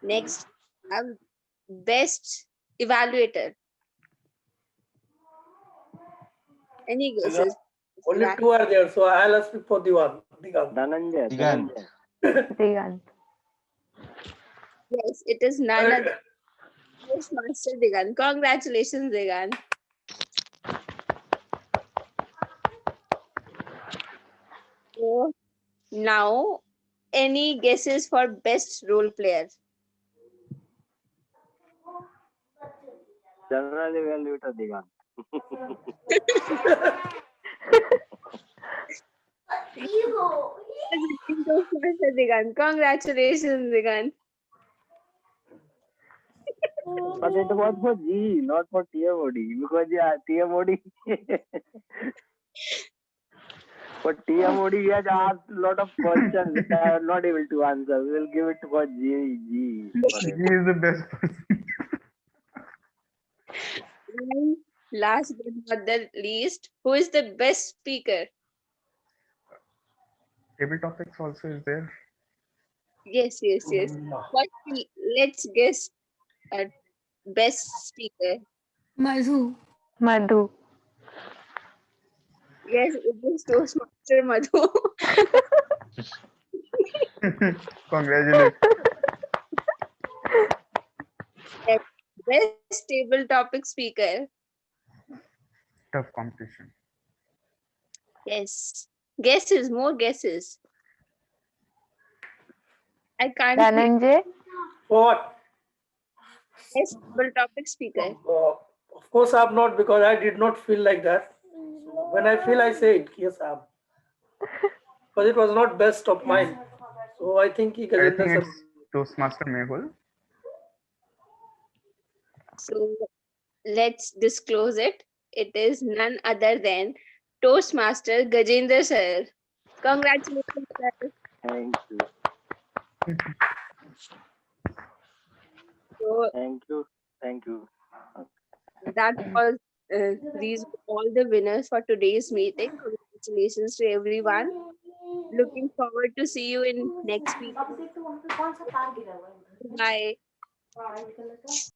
Next, we have best evaluator. Any guesses? Only two are there, so I'll ask for the one. Dhananjay. Digant. Digant. Yes, it is none other than Toastmaster Digant. Congratulations, Digant. So now, any guesses for best role player? Generally, we'll leave it to Digant. Congratulations, Digant. But it was for G, not for TMOD. Because yeah, TMOD. For TMOD, he has asked a lot of questions which I am not able to answer. We'll give it for G. He For him. is the best person. And last but not the least, who is the best speaker? Table topics also is there. Yes. But let's guess at best speaker. Madhu. Madhu. Yes, it is Toastmaster Madhu. Congratulations. Best table topic speaker. Tough competition. Yes. Guesses, more guesses. I can't see Dhananjay. What? best table topic speaker. Of course, I'm not, because I did not feel like that. So when I feel, I say it. Yes, I'm. Because it was not best of mine. So I think I Gajendra think sir. it's Toastmaster Mehul. So let's disclose it. It is none other than Toastmaster Gajendra sir. Congratulations, sir. Thank you. So Thank you. Thank you. that was these were all the winners for today's meeting. Congratulations to everyone. Looking forward to see you in next week. Bye.